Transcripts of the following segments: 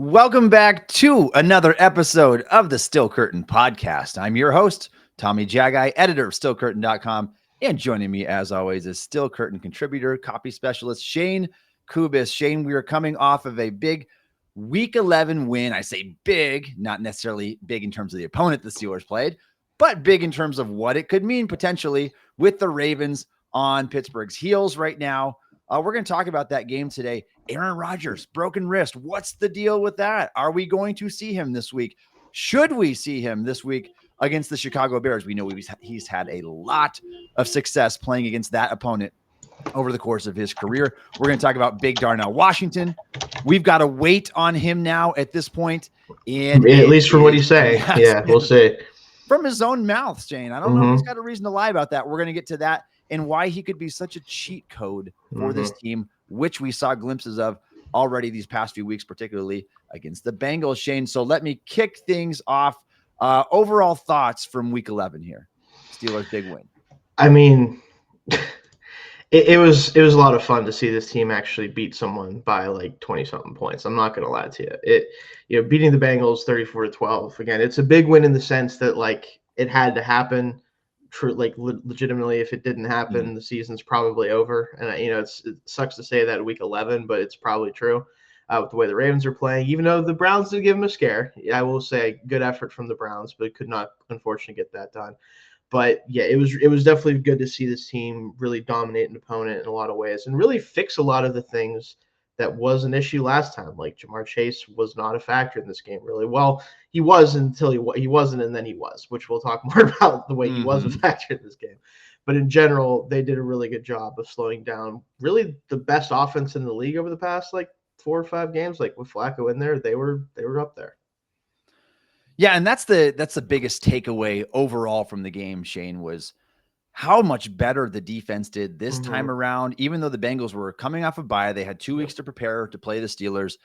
Welcome back to another episode of the Still Curtain podcast. I'm your host, Tommy Jaggi, editor of stillcurtain.com, and joining me as always is Still Curtain contributor, copy specialist, Shayne Kubas. Shayne, we are coming off of a big Week 11 win. I say big, not necessarily big in terms of the opponent the Steelers played, but big in terms of what it could mean potentially with the Ravens on Pittsburgh's heels right now. We're going to talk about that game today. Aaron Rodgers, broken wrist. What's the deal with that? Are we going to see him this week? Should we see him this week against the Chicago Bears? We know he's had a lot of success playing against that opponent over the course of his career. We're going to talk about big Darnell Washington. We've got to wait on him now at this point. And at least from what he's saying. Yeah, we'll see. From his own mouth, Shayne. I don't know if he's got a reason to lie about that. We're going to get to that and why he could be such a cheat code for this team, which we saw glimpses of already these past few weeks, particularly against the Bengals, Shayne. So let me kick things off. Overall thoughts from Week 11 here. Steelers' big win. I mean, it was a lot of fun to see this team actually beat someone by like 20-something points. I'm not going to lie to you. Beating the Bengals 34-12. Again, it's a big win in the sense that like it had to happen. Legitimately, if it didn't happen, the season's probably over. And it sucks to say that in Week 11, but it's probably true with the way the Ravens are playing. Even though the Browns did give them a scare, I will say good effort from the Browns, but could not unfortunately get that done. But yeah, it was definitely good to see this team really dominate an opponent in a lot of ways and really fix a lot of the things that was an issue last time. Like Ja'Marr Chase was not a factor in this game, really. Well, he was until he wasn't, and then he was, which we'll talk more about the way he was a factor in this game. But in general, they did a really good job of slowing down really the best offense in the league over the past like 4 or 5 games. Like with Flacco in there, they were up there. Yeah, and that's the biggest takeaway overall from the game, Shayne, was how much better the defense did this time around. Even though the Bengals were coming off a bye, they had 2 weeks to prepare to play the Steelers.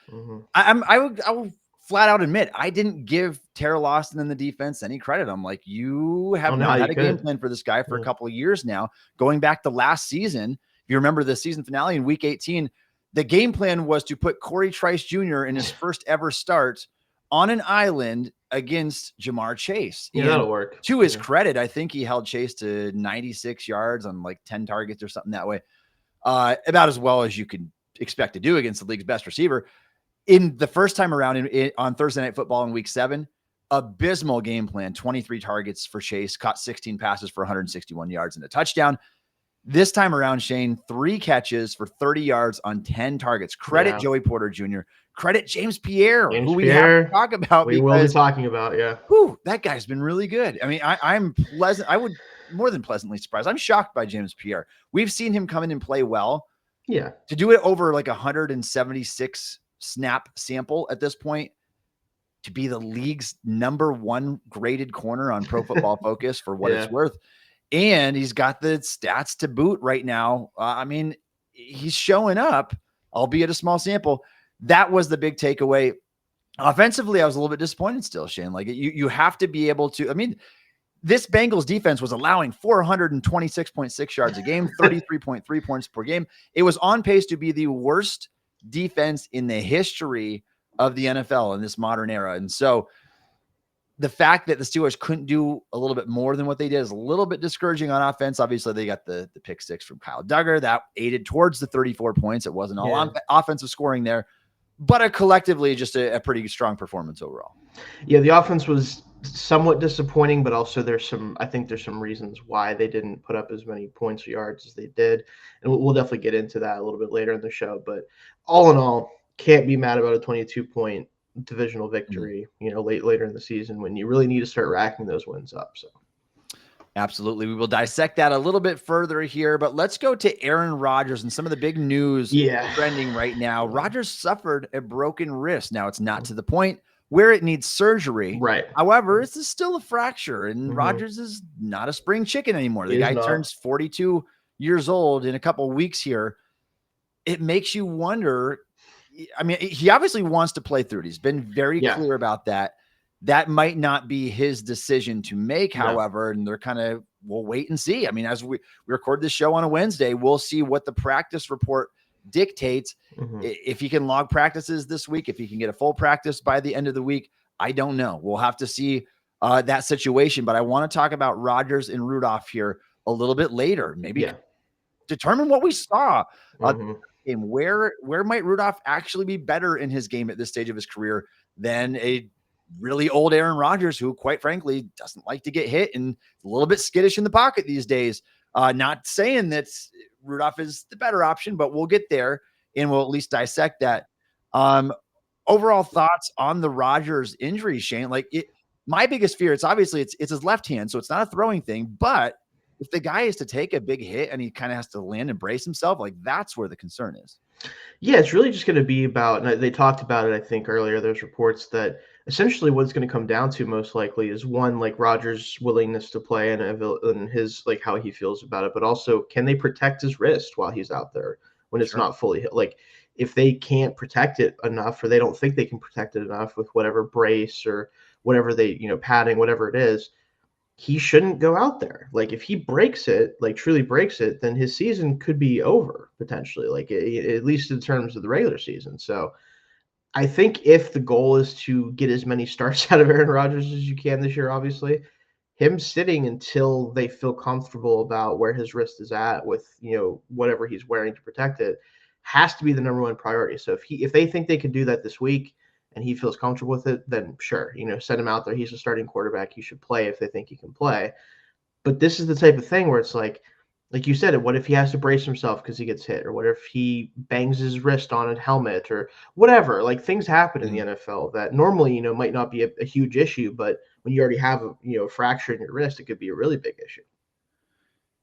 I will flat out admit I didn't give Terrell Austin and the defense any credit. I'm like, you have not had a game plan for this guy for a couple of years now. Going back to last season, if you remember the season finale in Week 18, the game plan was to put Corey Trice Jr. in his first ever start on an island against Ja'Marr Chase. Yeah, that'll work. To his credit, I think he held Chase to 96 yards on like 10 targets or something that way. About as well as you could expect to do against the league's best receiver. In the first time around on Thursday Night Football in Week 7, abysmal game plan, 23 targets for Chase, caught 16 passes for 161 yards and a touchdown. This time around, Shayne, 3 catches for 30 yards on 10 targets. Credit Joey Porter Jr., credit James Pierre, who we have to talk about. We will be talking about, that guy's been really good. I mean, I'm pleasant. I would more than pleasantly surprised. I'm shocked by James Pierre. We've seen him come in and play well. Yeah. To do it over like 176 snap sample at this point, to be the league's #1 graded corner on Pro Football Focus for what it's worth. And he's got the stats to boot right now. I mean, he's showing up, albeit a small sample. That was the big takeaway. Offensively, I was a little bit disappointed still, Shayne. Like you have to be able to, I mean, this Bengals defense was allowing 426.6 yards a game, 33.3 points per game. It was on pace to be the worst defense in the history of the NFL in this modern era. And so the fact that the Steelers couldn't do a little bit more than what they did is a little bit discouraging on offense. Obviously, they got the pick 6 from Kyle Duggar. That aided towards the 34 points. It wasn't all offensive scoring there, but collectively just a pretty strong performance overall. Yeah, the offense was somewhat disappointing, but also I think there's some reasons why they didn't put up as many points or yards as they did. And we'll definitely get into that a little bit later in the show. But all in all, can't be mad about a 22-point divisional victory, later in the season when you really need to start racking those wins up. So absolutely. We will dissect that a little bit further here, but let's go to Aaron Rodgers and some of the big news trending right now. Rodgers suffered a broken wrist. Now it's not to the point where it needs surgery. Right. However, this is still a fracture, and Rodgers is not a spring chicken anymore. The guy turns 42 years old in a couple of weeks here. It makes you wonder. I mean, he obviously wants to play through it. He's been very clear about that. That might not be his decision to make, however, and they're kind of, we'll wait and see. I mean, as we record this show on a Wednesday, we'll see what the practice report dictates if he can log practices this week, if he can get a full practice by the end of the week. I don't know. We'll have to see that situation. But I want to talk about Rodgers and Rudolph here a little bit later. Maybe determine what we saw. Game. Where might Rudolph actually be better in his game at this stage of his career than a really old Aaron Rodgers, who quite frankly doesn't like to get hit and a little bit skittish in the pocket these days. Not saying that Rudolph is the better option, but we'll get there and we'll at least dissect that. Overall thoughts on the Rodgers injury, Shayne? Like my biggest fear, it's obviously it's his left hand, so it's not a throwing thing, but if the guy is to take a big hit and he kind of has to land and brace himself, like that's where the concern is. Yeah, it's really just going to be about, and they talked about it, I think earlier, there's reports that essentially what it's going to come down to most likely is one, like Rodgers' willingness to play and his, like how he feels about it, but also can they protect his wrist while he's out there when it's not fully hit? Like if they can't protect it enough, or they don't think they can protect it enough with whatever brace or whatever they, padding, whatever it is, he shouldn't go out there. Like if he breaks it, like truly breaks it, then his season could be over potentially, like at least in terms of the regular season. So I think if the goal is to get as many starts out of Aaron Rodgers as you can this year, obviously, him sitting until they feel comfortable about where his wrist is at with, whatever he's wearing to protect it, has to be the number one priority. So if they think they can do that this week and he feels comfortable with it, then sure, send him out there. He's a starting quarterback. He should play if they think he can play. But this is the type of thing where it's like you said, what if he has to brace himself because he gets hit, or what if he bangs his wrist on a helmet or whatever? Like things happen in the NFL that normally, might not be a huge issue, but when you already have a fracture in your wrist, it could be a really big issue.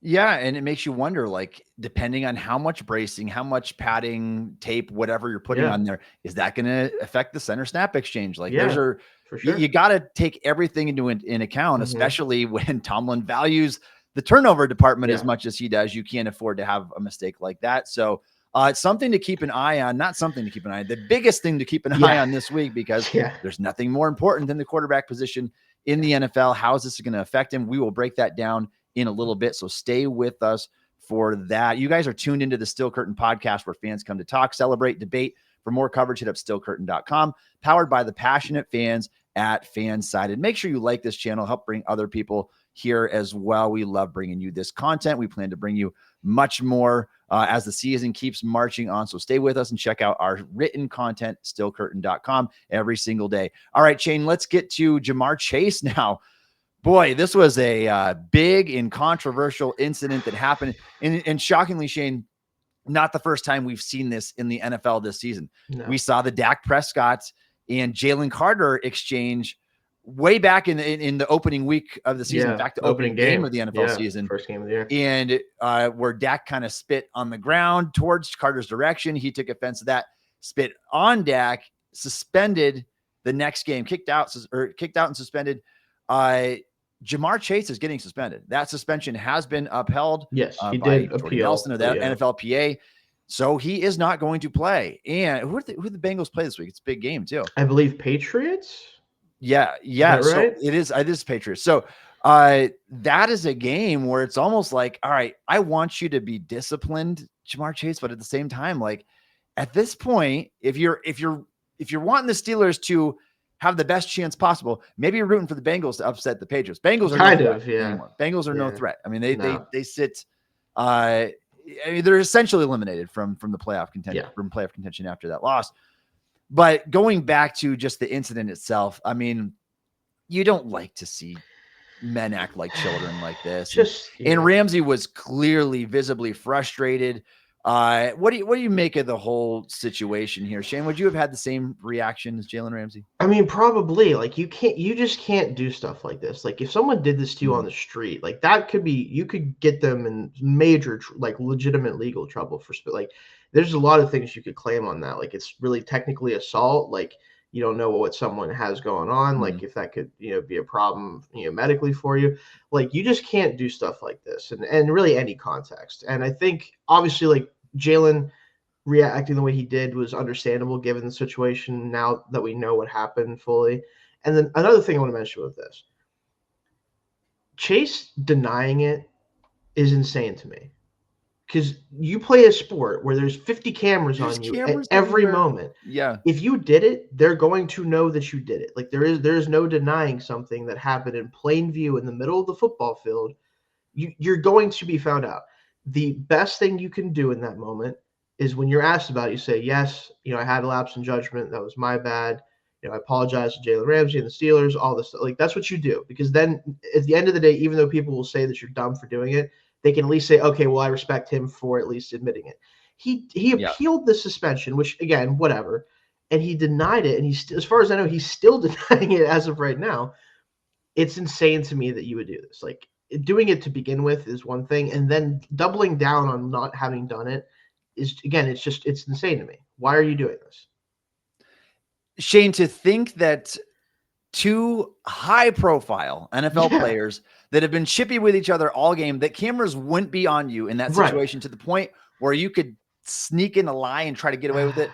Yeah, and it makes you wonder, like, depending on how much bracing, how much padding, tape, whatever you're putting on there, is that going to affect the center snap exchange? Like, those are, for sure. You got to take everything into in account, especially when Tomlin values the turnover department as much as he does. You can't afford to have a mistake like that. So it's something to keep an eye on, not something to keep an eye on. The biggest thing to keep an eye on this week, because there's nothing more important than the quarterback position in the NFL. How is this going to affect him? We will break that down in a little bit. So stay with us for that. You guys are tuned into the Steel Curtain podcast, where fans come to talk, celebrate, debate. For more coverage, hit up steelcurtain.com, powered by the passionate fans at Fansided. Make sure you like this channel, help bring other people here as well. We love bringing you this content. We plan to bring you much more as the season keeps marching on. So stay with us and check out our written content, steelcurtain.com, every single day. All right, Shayne, let's get to Ja'Marr Chase now. Boy, this was a big and controversial incident that happened. And shockingly, Shayne, not the first time we've seen this in the NFL this season. No. We saw the Dak Prescott and Jalen Carter exchange way back in the opening week of the season. In fact, the opening game of the NFL season. First game of the year. And where Dak kind of spit on the ground towards Carter's direction. He took offense to that, spit on Dak, suspended the next game, kicked out and suspended. Ja'Marr Chase is getting suspended. That suspension has been upheld. Yes, he did appeal. Nelson of the NFLPA. So he is not going to play. And who the Bengals play this week? It's a big game too. I believe Patriots. Yeah. Is that right? So it is Patriots. So that is a game where it's almost like, all right, I want you to be disciplined, Ja'Marr Chase, but at the same time, like at this point, if you're wanting the Steelers to have the best chance possible, maybe you're rooting for the Bengals to upset the Patriots. Bengals are anymore. Bengals are no threat. I mean, they sit. They're essentially eliminated from the playoff contention, from playoff contention after that loss. But going back to just the incident itself, I mean, you don't like to see men act like children like this. And Ramsey was clearly visibly frustrated. What do you make of the whole situation here, Shayne? Would you have had the same reaction as Jalen Ramsey? I mean, probably. Like you just can't do stuff like this. Like if someone did this to you on the street, like that could be, you could get them in major, like legitimate legal trouble for like. There's a lot of things you could claim on that. Like it's really technically assault. Like you don't know what someone has going on. Like if that could, be a problem, medically for you. Like you just can't do stuff like this, and really any context. And I think obviously like Jalen reacting the way he did was understandable given the situation now that we know what happened fully. And then another thing I want to mention with this, Chase denying it is insane to me. because you play a sport where there's 50 cameras on you at every moment. Yeah. If you did it, they're going to know that you did it. Like there is no denying something that happened in plain view in the middle of the football field. You're going to be found out. The best thing you can do in that moment is when you're asked about it, you say, yes, I had a lapse in judgment. That was my bad. I apologize to Jalen Ramsey and the Steelers, all this stuff. Like, that's what you do. Because then at the end of the day, even though people will say that you're dumb for doing it, they can at least say, okay, well, I respect him for at least admitting it. He appealed the suspension, which, again, whatever. And he denied it. And as far as I know, he's still denying it as of right now. It's insane to me that you would do this. Like, doing it to begin with is one thing. And then doubling down on not having done it is, again, it's insane to me. Why are you doing this? Shayne, to think that two high-profile NFL players that have been chippy with each other all game, that cameras wouldn't be on you in that situation to the point where you could sneak in a lie and try to get away with it.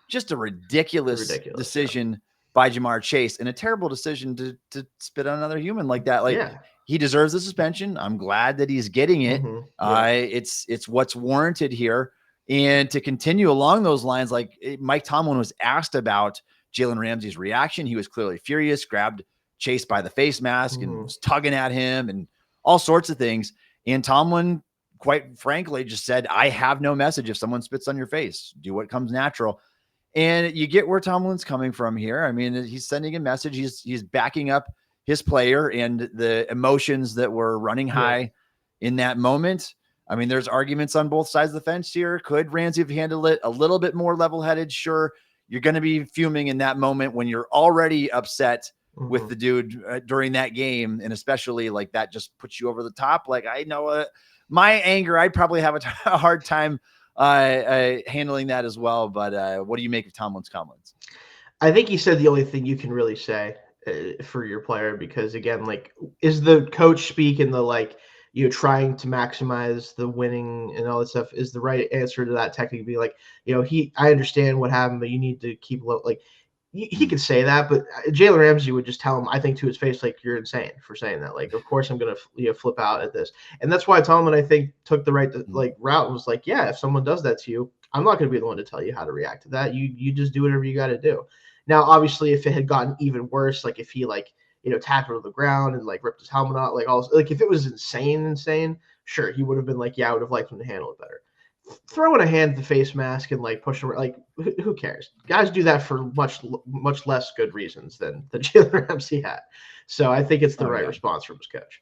Just a ridiculous decision by Ja'Marr Chase, and a terrible decision to spit on another human like that. Like, he deserves the suspension. I'm glad that he's getting it. It's what's warranted here. And to continue along those lines, like Mike Tomlin was asked about Jalen Ramsey's reaction. He was clearly furious, grabbed Chase by the face mask and was tugging at him and all sorts of things. And Tomlin, quite frankly, just said, I have no message. If someone spits on your face, do what comes natural. And you get where Tomlin's coming from here. I mean, he's sending a message. He's backing up his player and the emotions that were running high in that moment. I mean, there's arguments on both sides of the fence here. Could Ramsey have handled it a little bit more level-headed? Sure. You're going to be fuming in that moment when you're already upset with the dude during that game. And especially like that just puts you over the top. Like, I know my anger, I'd probably have a hard time handling that as well. But what do you make of Tomlin's comments? I think he said the only thing you can really say for your player, because again, like, is the coach speak in the, like, trying to maximize the winning and all that stuff, is the right answer to that technically be like, I understand what happened, but you need to keep low. Like, he could say that, but Jalen Ramsey would just tell him, I think, to his face, like, you're insane for saying that. Like, of course I'm going to flip out at this. And that's why Tomlin, I think, took the right route and was like, yeah, if someone does that to you, I'm not going to be the one to tell you how to react to that. You just do whatever you got to do. Now, obviously, if it had gotten even worse, like if he tackled to the ground and like ripped his helmet out, like all, like if it was insane, sure, he would have been like, yeah, I would have liked him to handle it better. Throwing a hand at the face mask and like pushing, like, who cares? Guys do that for much less good reasons than Jalen Ramsey had. So I think it's the right response from his coach.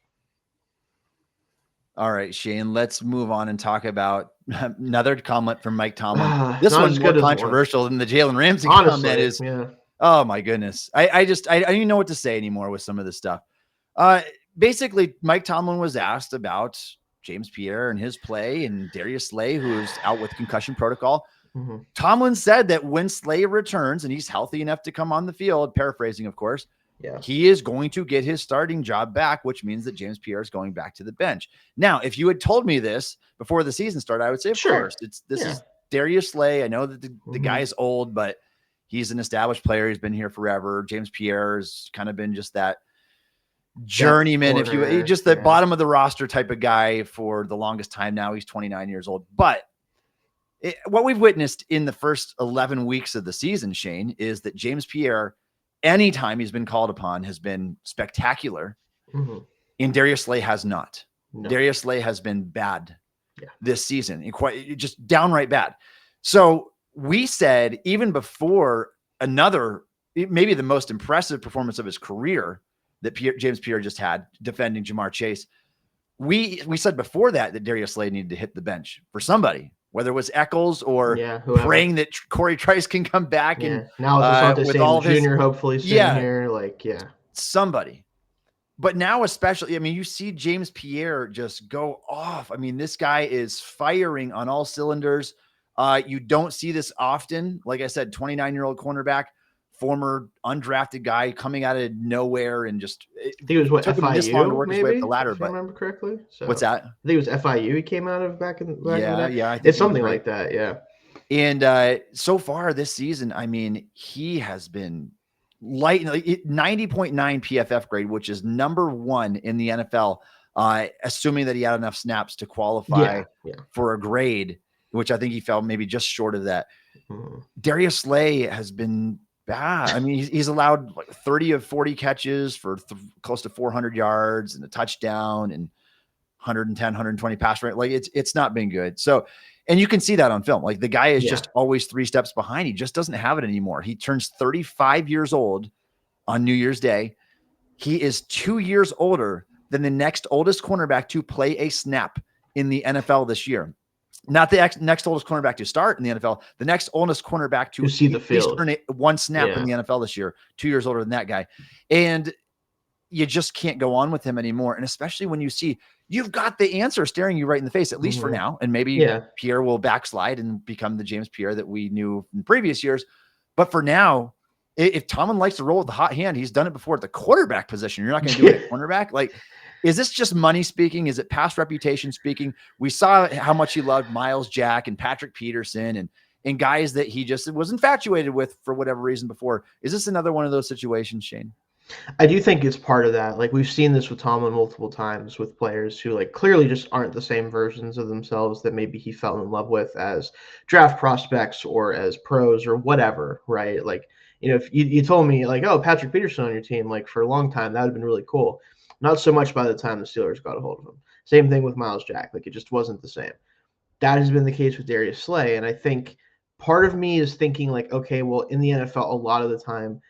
All right, Shayne, let's move on and talk about another comment from Mike Tomlin. This one's more controversial than the Jalen Ramsey comment is. Yeah. Oh my goodness. I don't even know what to say anymore with some of this stuff. Basically, Mike Tomlin was asked about James Pierre and his play and Darius Slay, who's out with concussion protocol. Tomlin said that when Slay returns and he's healthy enough to come on the field, paraphrasing, of course, he is going to get his starting job back, which means that James Pierre is going back to the bench. Now, if you had told me this before the season started, I would say, of course, this is Darius Slay. I know that the guy is old, but he's an established player. He's been here forever. James Pierre has kind of been just that journeyman, if you just the bottom of the roster type of guy for the longest time now. He's 29 years old. But what we've witnessed in the first 11 weeks of the season, Shayne, is that James Pierre, anytime he's been called upon, has been spectacular. And Darius Slay has not. No. Darius Slay has been bad this season, just downright bad. So we said, even before maybe the most impressive performance of his career that James Pierre just had defending Ja'Marr Chase, we said before that Darius Slay needed to hit the bench for somebody, whether it was Eccles or praying that Corey Trice can come back. And now with all of Junior hopefully sitting here, somebody. But now, especially, I mean, you see James Pierre just go off. I mean, this guy is firing on all cylinders. You don't see this often. Like I said, 29-year-old cornerback, former undrafted guy coming out of nowhere and just he was what, took him this long to work his way up the ladder. If I remember correctly. So, what's that? I think it was FIU he came out of back in the day. Yeah. I think it's something like that. Yeah. And so far this season, I mean, he has been light, 90.9 PFF grade, which is number 1 in the NFL assuming that he had enough snaps to qualify Yeah. for a grade, which I think he fell maybe just short of that. Darius Slay has been bad. I mean, he's allowed like 30 of 40 catches for close to 400 yards and a touchdown and 110, 120 pass rate. Like it's not been good. So, and you can see that on film. Like the guy is just always 3 steps behind. He just doesn't have it anymore. He turns 35 years old on New Year's Day. He is 2 years older than the next oldest cornerback to play a snap in the NFL this year. Not the next oldest cornerback to start in the NFL, the next oldest cornerback to see the field. Turn one snap in the NFL this year, 2 years older than that guy. And you just can't go on with him anymore. And especially when you see you've got the answer staring you right in the face, at least for now. And maybe Pierre will backslide and become the James Pierre that we knew in previous years. But for now, if Tomlin likes to roll with the hot hand, he's done it before at the quarterback position. You're not going to do it at cornerback. Like, is this just money speaking? Is it past reputation speaking? We saw how much he loved Miles Jack and Patrick Peterson and guys that he just was infatuated with for whatever reason before. Is this another one of those situations, Shayne? I do think it's part of that. Like we've seen this with Tomlin multiple times with players who like clearly just aren't the same versions of themselves that maybe he fell in love with as draft prospects or as pros or whatever, right? Like, if you told me like, oh, Patrick Peterson on your team, like for a long time, that would have been really cool. Not so much by the time the Steelers got a hold of him. Same thing with Miles Jack. Like it just wasn't the same. That has been the case with Darius Slay. And I think part of me is thinking like, okay, well, in the NFL, a lot of the time,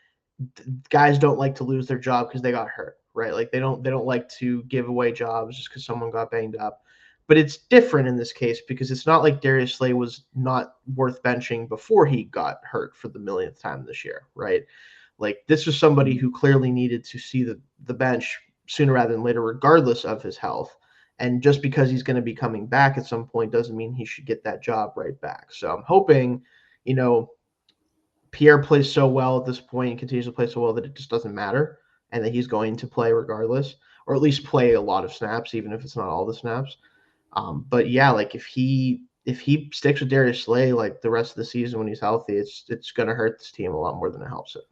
guys don't like to lose their job because they got hurt, right? Like they don't like to give away jobs just because someone got banged up. But it's different in this case because it's not like Darius Slay was not worth benching before he got hurt for the millionth time this year, right? Like this was somebody who clearly needed to see the bench sooner rather than later, regardless of his health. And just because he's going to be coming back at some point doesn't mean he should get that job right back. So I'm hoping, Pierre plays so well at this point and continues to play so well that it just doesn't matter and that he's going to play regardless, or at least play a lot of snaps, even if it's not all the snaps. But yeah, like if he sticks with Darius Slay like the rest of the season when he's healthy, it's going to hurt this team a lot more than it helps it.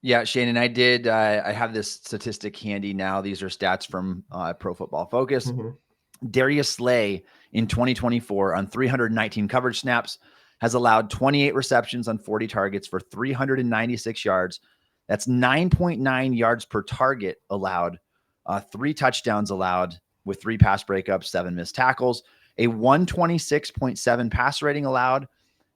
Yeah, Shayne, and I have this statistic handy now. These are stats from Pro Football Focus. Darius Slay in 2024 on 319 coverage snaps has allowed 28 receptions on 40 targets for 396 yards. That's 9.9 yards per target allowed, 3 touchdowns allowed with 3 pass breakups, 7 missed tackles, a 126.7 pass rating allowed,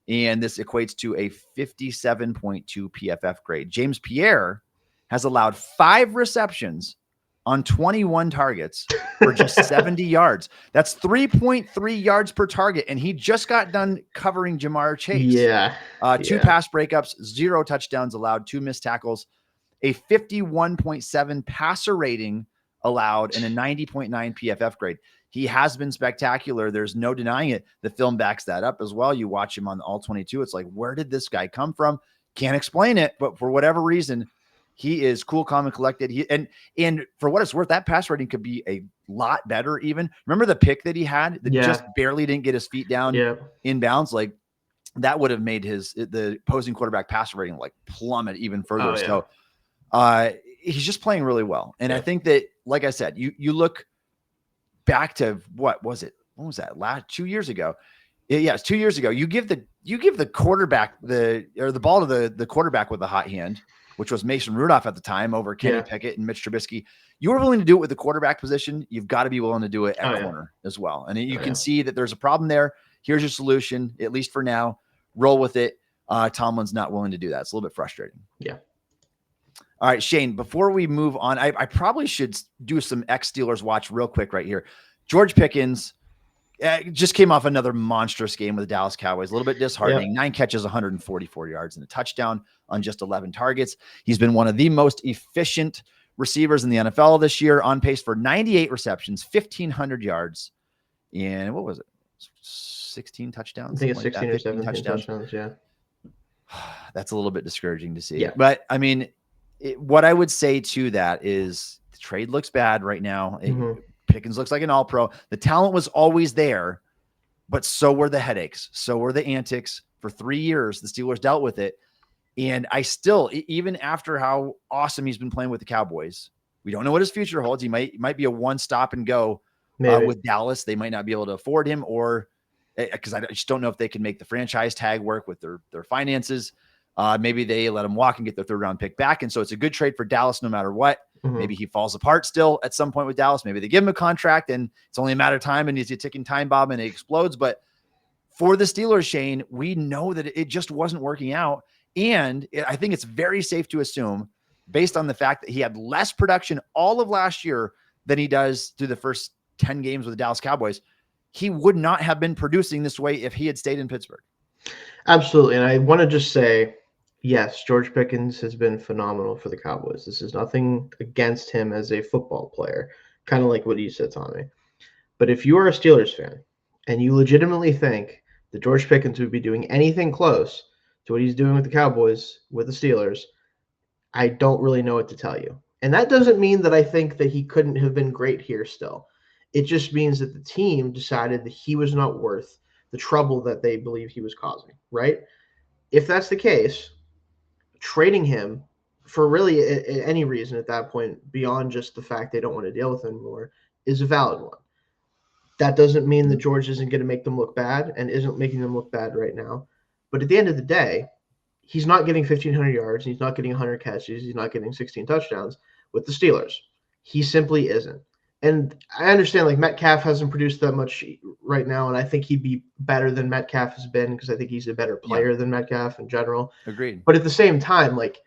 and this equates to a 57.2 PFF grade. James Pierre has allowed 5 receptions on 21 targets for just 70 yards. That's 3.3 yards per target. And he just got done covering Jamar Chase. 2 pass breakups, 0 touchdowns allowed, 2 missed tackles, a 51.7 passer rating allowed, and a 90.9 PFF grade. He has been spectacular. There's no denying it. The film backs that up as well. You watch him on the All 22. It's like, where did this guy come from? Can't explain it, but for whatever reason, he is cool, calm, and collected. And for what it's worth, that pass rating could be a lot better even. Remember the pick that he had that just barely didn't get his feet down in bounds? Like that would have made the opposing quarterback passer rating like plummet even further. So he's just playing really well. And I think that, like I said, you look back to what was that 2 years ago? Yeah, it's 2 years ago. You give the quarterback the ball to the quarterback with a hot hand, which was Mason Rudolph at the time over Kenny Pickett and Mitch Trubisky. You were willing to do it with the quarterback position. You've got to be willing to do it at corner as well. And you can see that there's a problem there. Here's your solution, at least for now. Roll with it. Tomlin's not willing to do that. It's a little bit frustrating. Yeah. All right, Shayne, before we move on, I probably should do some ex-Steelers watch real quick right here. George Pickens just came off another monstrous game with the Dallas Cowboys. A little bit disheartening. 9 catches, 144 yards, and a touchdown on just 11 targets. He's been one of the most efficient receivers in the NFL this year, on pace for 98 receptions, 1,500 yards, and what was it? 16 touchdowns? I think it's 16 or 17 touchdowns, yeah. That's a little bit discouraging to see. Yeah. But, I mean, what I would say to that is the trade looks bad right now. Pickens looks like an all-pro. The talent was always there, but so were the headaches. So were the antics. For 3 years, the Steelers dealt with it. And I still, even after how awesome he's been playing with the Cowboys, We don't know what his future holds. He might be a one stop and go with Dallas. They might not be able to afford him, or because I just don't know if they can make the franchise tag work with their finances. Maybe they let him walk and get their 3rd round pick back. And so it's a good trade for Dallas no matter what. Maybe he falls apart still at some point with Dallas. Maybe they give him a contract and it's only a matter of time and he's a ticking time bomb and it explodes. But for the Steelers, Shayne, we know that it just wasn't working out. And I think it's very safe to assume, based on the fact that he had less production all of last year than he does through the first 10 games with the Dallas Cowboys, he would not have been producing this way if he had stayed in Pittsburgh. Absolutely. And I want to just say, yes, George Pickens has been phenomenal for the Cowboys. This is nothing against him as a football player, kind of like what you said, Tommy. But if you are a Steelers fan and you legitimately think that George Pickens would be doing anything close to what he's doing with the Cowboys, with the Steelers, I don't really know what to tell you. And that doesn't mean that I think that he couldn't have been great here still. It just means that the team decided that he was not worth the trouble that they believe he was causing, right? If that's the case, trading him for really any reason at that point, beyond just the fact they don't want to deal with him anymore, is a valid one. That doesn't mean that George isn't going to make them look bad and isn't making them look bad right now. But at the end of the day, he's not getting 1,500 yards. He's not getting 100 catches. He's not getting 16 touchdowns with the Steelers. He simply isn't. And I understand, like, Metcalf hasn't produced that much right now, and I think he'd be better than Metcalf has been because I think he's a better player than Metcalf in general. Agreed. But at the same time, like,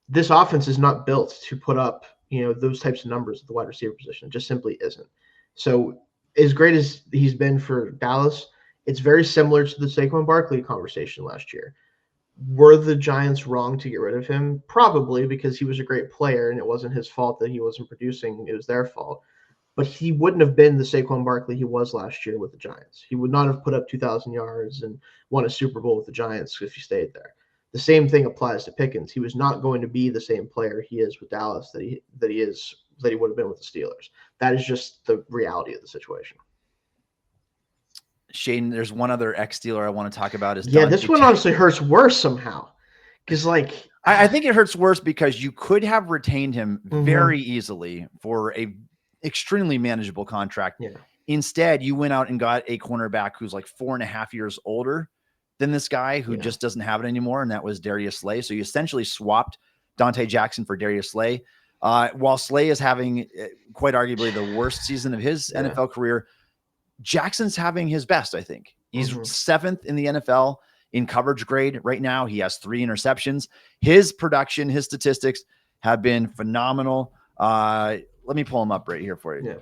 this offense is not built to put up, those types of numbers at the wide receiver position. It just simply isn't. So as great as he's been for Dallas, it's very similar to the Saquon Barkley conversation last year. Were the Giants wrong to get rid of him? Probably, because he was a great player and it wasn't his fault that he wasn't producing. It was their fault. But he wouldn't have been the Saquon Barkley he was last year with the Giants. He would not have put up 2,000 yards and won a Super Bowl with the Giants if he stayed there. The same thing applies to Pickens. He was not going to be the same player he is with Dallas that he would have been with the Steelers. That is just the reality of the situation. Shayne, there's one other ex-Steeler I want to talk about. This one honestly hurts worse somehow. Because, like, I think it hurts worse because you could have retained him very easily for a extremely manageable contract. Yeah. Instead, you went out and got a cornerback who's like 4.5 years older than this guy who just doesn't have it anymore, and that was Darius Slay. So you essentially swapped Dante Jackson for Darius Slay. While Slay is having quite arguably the worst season of his NFL career, Jackson's having his best, I think. He's 7th in the NFL in coverage grade right now. He has 3 interceptions. His production, his statistics have been phenomenal. Let me pull him up right here for you. Yeah.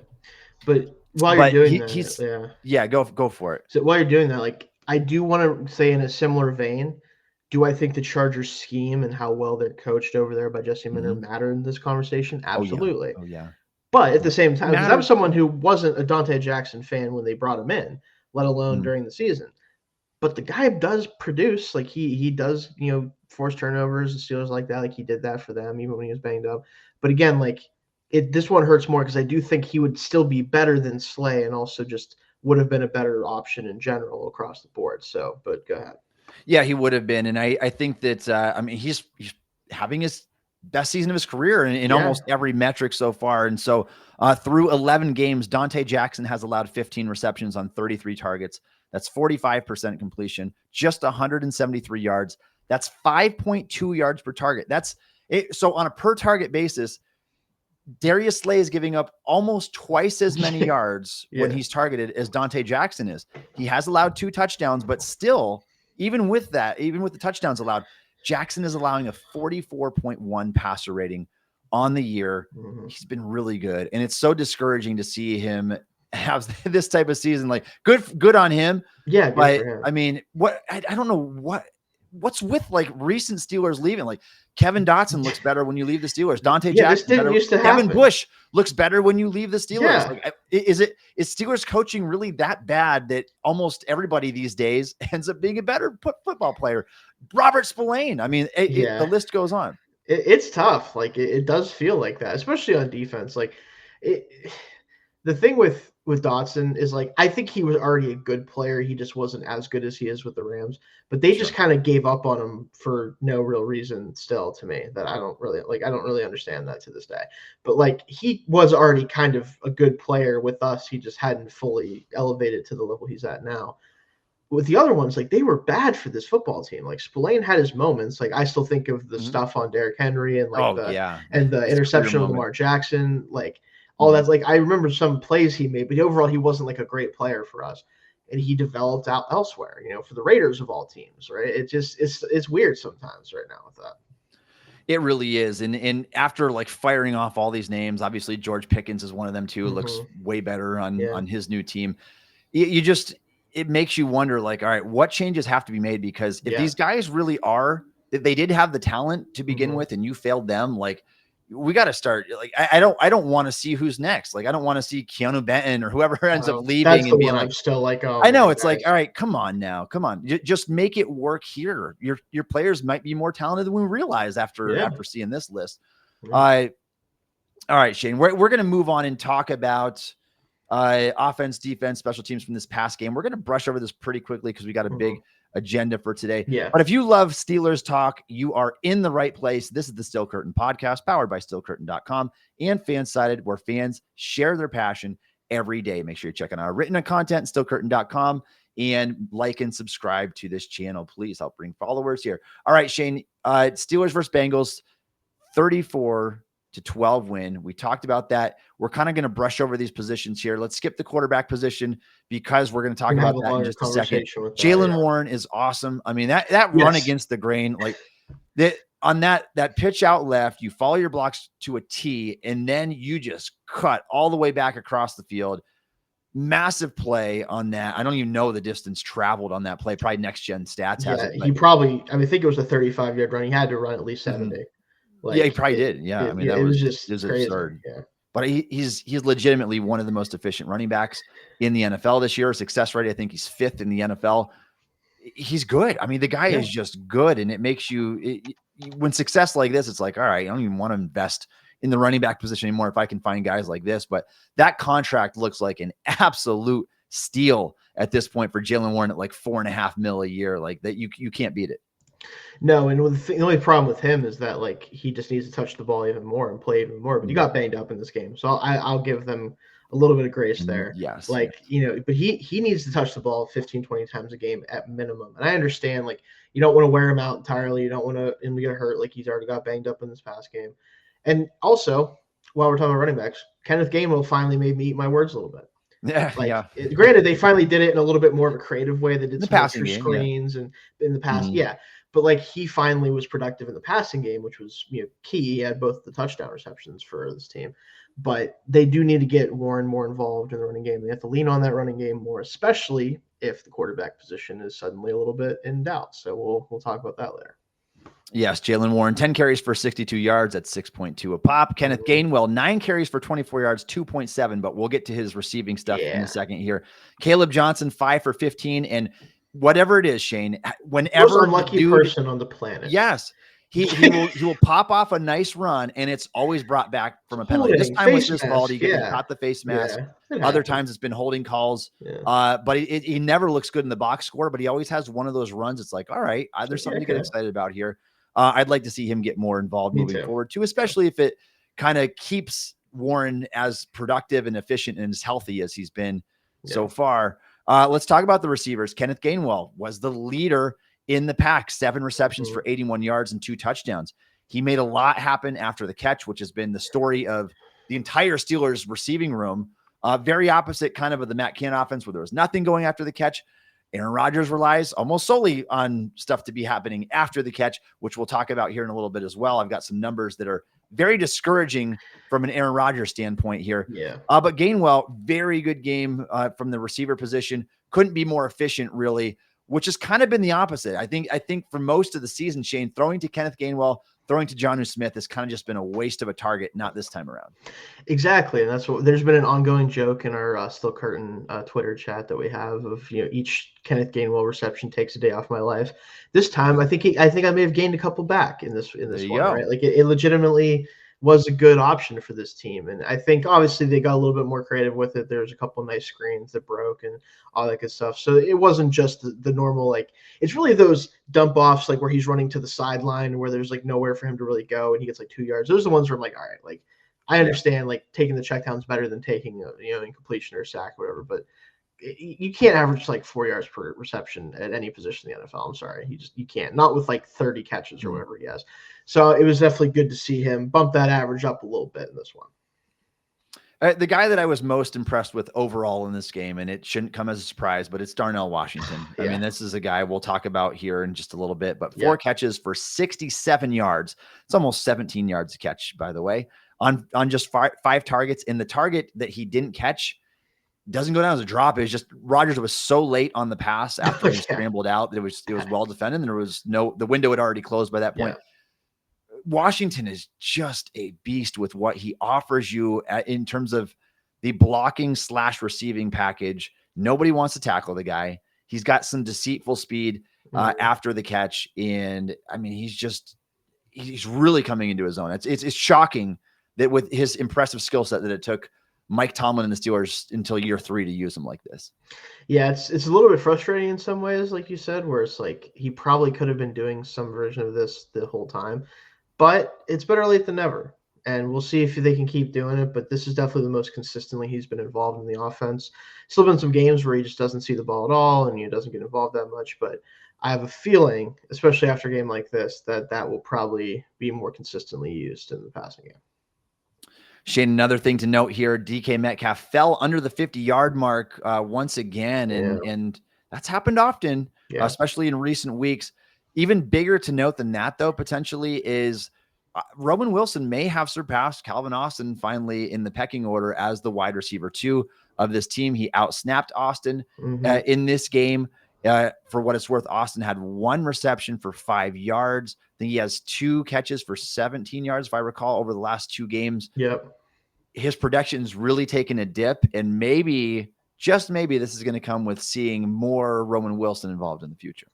But while you're doing that, go for it. So while you're doing that, like, I do want to say in a similar vein, do I think the Chargers scheme and how well they're coached over there by Jesse Minter matter in this conversation? Absolutely. Oh, yeah. But at the same time, because I was someone who wasn't a Dante Jackson fan when they brought him in, let alone during the season. But the guy does produce. Like, he does, force turnovers and Steelers like that. Like, he did that for them even when he was banged up. But again, like, this one hurts more because I do think he would still be better than Slay and also just would have been a better option in general across the board. So, but go ahead. Yeah, he would have been. And I think that, he's having his best season of his career in almost every metric so far. And so through 11 games, Dante Jackson has allowed 15 receptions on 33 targets. That's 45% completion, just 173 yards. That's 5.2 yards per target. That's it. So on a per target basis, Darius Slay is giving up almost twice as many yards when he's targeted as Dante Jackson is. He has allowed 2 touchdowns, but still, even with the touchdowns allowed, Jackson is allowing a 44.1 passer rating on the year. He's been really good. And it's so discouraging to see him have this type of season. Like, good on him. Yeah. But I mean, I don't know what's with like recent Steelers leaving. Like, Kevin Dotson looks better when you leave the Steelers. Dante Jackson, this didn't used to happen. Kevin Bush looks better when you leave the Steelers. Yeah. Like, is Steelers coaching really that bad that almost everybody these days ends up being a better football player? Robert Spillane. I mean, the list goes on. It's tough. Like, it does feel like that, especially on defense. Like, the thing with with Dotson is like, I think he was already a good player. He just wasn't as good as he is with the Rams, but they just kind of gave up on him for no real reason still, to me, that I don't really understand that to this day. But like, he was already kind of a good player with us. He just hadn't fully elevated to the level he's at now. With the other ones, like, they were bad for this football team. Like, Spillane had his moments. Like, I still think of the stuff on Derrick Henry and like the interception of Lamar Jackson, like all that's like, I remember some plays he made, but overall he wasn't like a great player for us. And he developed out elsewhere, for the Raiders of all teams, right? It's weird sometimes right now with that. It really is. And after like firing off all these names, obviously George Pickens is one of them too. It looks way better on his new team. It makes you wonder, like, all right, what changes have to be made? Because if these guys really they did have the talent to begin with, and you failed them, like, we got to start. Like, I don't want to see who's next. Like, I don't want to see Keanu Benton or whoever ends up leaving and being like, I'm still like, oh, I know it's like, all right, come on now, come on, just make it work here. Your players might be more talented than we realize after seeing this list. All right, Shayne, we're going to move on and talk about offense, defense, special teams from this past game. We're going to brush over this pretty quickly because we got a big agenda for today. But if you love Steelers talk, you are in the right place. This is the Steel Curtain podcast, powered by SteelCurtain.com and Fansided, where fans share their passion every day. Make sure you're checking out our written content, SteelCurtain.com, and like and subscribe to this channel. Please help bring followers here. All right, Shayne, Steelers versus Bengals, 34-12 win. We talked about that. We're kind of going to brush over these positions here. Let's skip the quarterback position because we're going to talk about that in just a second. Jaylen Warren is awesome. I mean, that run against the grain, like that on that pitch out left, you follow your blocks to a T, and then you just cut all the way back across the field. Massive play on that. I don't even know the distance traveled on that play. Probably Next Gen Stats has it. He probably, I think it was a 35-yard run. He had to run at least 70. Like, he probably did. Yeah, I mean, that was just absurd. Yeah. But he's legitimately one of the most efficient running backs in the NFL this year. Success rate, I think he's 5th in the NFL. He's good. I mean, the guy is just good, and it makes you when success like this, it's like, all right, I don't even want to invest in the running back position anymore if I can find guys like this. But that contract looks like an absolute steal at this point for Jaylen Warren at like $4.5 million a year. Like that, you can't beat it. No, and the only problem with him is that, like, he just needs to touch the ball even more and play even more. But he got banged up in this game, so I'll give them a little bit of grace there. Yes, like but he needs to touch the ball 15, 20 times a game at minimum. And I understand, like, you don't want to wear him out entirely. You don't want to him to get hurt. Like, he's already got banged up in this past game. And also, while we're talking about running backs, Kenneth Gainwell finally made me eat my words a little bit. Granted, they finally did it in a little bit more of a creative way. They did some passing screens and in the past, but like, he finally was productive in the passing game, which was key. He had both the touchdown receptions for this team, but they do need to get Warren more involved in the running game. They have to lean on that running game more, especially if the quarterback position is suddenly a little bit in doubt. So we'll talk about that later. Yes, Jaylen Warren, 10 carries for 62 yards at 6.2 a pop. Kenneth Gainwell, 9 carries for 24 yards, 2.7, but we'll get to his receiving stuff in a second here. Caleb Johnson, 5 for 15, and whatever it is, Shayne, whenever most unlucky person on the planet. Yes. He will pop off a nice run, and it's always brought back from a penalty. This time with this ball, he caught the face mask. Other times it's been holding calls. But he never looks good in the box score, but he always has one of those runs. It's like, all right, there's something to get excited about here. I'd like to see him get more involved moving forward too, especially if it kind of keeps Warren as productive and efficient and as healthy as he's been so far. Let's talk about the receivers. Kenneth Gainwell was the leader in the pack, 7 receptions for 81 yards and 2 touchdowns. He made a lot happen after the catch, which has been the story of the entire Steelers receiving room. Very opposite kind of the Matt Cannon offense, where there was nothing going after the catch. Aaron Rodgers relies almost solely on stuff to be happening after the catch, which we'll talk about here in a little bit as well. I've got some numbers that are very discouraging from an Aaron Rodgers standpoint here. But Gainwell, very good game from the receiver position. Couldn't be more efficient, really, which has kind of been the opposite. I think for most of the season, Shayne, throwing to Kenneth Gainwell, throwing to Jonnu Smith has kind of just been a waste of a target, not this time around. Exactly. And that's what there's been an ongoing joke in our Steel Curtain Twitter chat that we have of, each Kenneth Gainwell reception takes a day off my life. This time, I think I may have gained a couple back in this one, right? Like, it legitimately was a good option for this team. And I think obviously they got a little bit more creative with it. There's a couple of nice screens that broke and all that good stuff. So it wasn't just the normal, like, it's really those dump offs, like where he's running to the sideline where there's like nowhere for him to really go and he gets like 2 yards. Those are the ones where I'm like, all right, like I understand like taking the check down is better than taking a, incompletion or a sack or whatever, but you can't average like 4 yards per reception at any position in the NFL. I'm sorry. You can't, not with like 30 catches or whatever he has. So it was definitely good to see him bump that average up a little bit in this one. The guy that I was most impressed with overall in this game, and it shouldn't come as a surprise, but it's Darnell Washington. I mean, this is a guy we'll talk about here in just a little bit, but 4 catches for 67 yards. It's almost 17 yards a catch, by the way, on just five targets. And the target that he didn't catch doesn't go down as a drop. It was just Rodgers was so late on the pass after he scrambled out that it was well defended. And the window had already closed by that point. Washington is just a beast with what he offers you in terms of the blocking / receiving package. Nobody wants to tackle the guy. He's got some deceitful speed after the catch. And I mean, he's really coming into his own. It's shocking that with his impressive skill set that it took Mike Tomlin and the Steelers until year 3 to use him like this. Yeah, it's a little bit frustrating in some ways, like you said, where it's like he probably could have been doing some version of this the whole time. But it's better late than never, and we'll see if they can keep doing it. But this is definitely the most consistently he's been involved in the offense. Still been some games where he just doesn't see the ball at all, and he doesn't get involved that much. But I have a feeling, especially after a game like this, that will probably be more consistently used in the passing game. Shayne, another thing to note here, DK Metcalf fell under the 50-yard mark once again, and that's happened often, especially in recent weeks. Even bigger to note than that, though, potentially is Roman Wilson may have surpassed Calvin Austin finally in the pecking order as the wide receiver 2 of this team. He outsnapped Austin in this game. For what it's worth, Austin had 1 reception for 5 yards. I think he has 2 catches for 17 yards, if I recall, over the last 2 games. His production's really taken a dip, and maybe, just maybe, this is going to come with seeing more Roman Wilson involved in the future.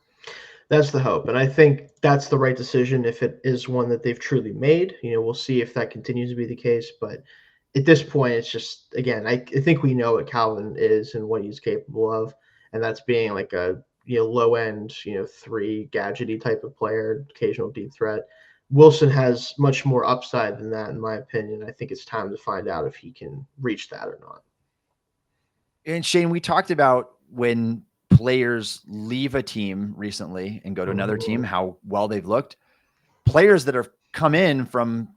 That's the hope. And I think that's the right decision if it is one that they've truly made. We'll see if that continues to be the case. But at this point, it's just, again, I think we know what Calvin is and what he's capable of. And that's being like a low end, 3 gadgety type of player, occasional deep threat. Wilson has much more upside than that, in my opinion. I think it's time to find out if he can reach that or not. And Shayne, we talked about when players leave a team recently and go to another team, how well they've looked. Players that have come in from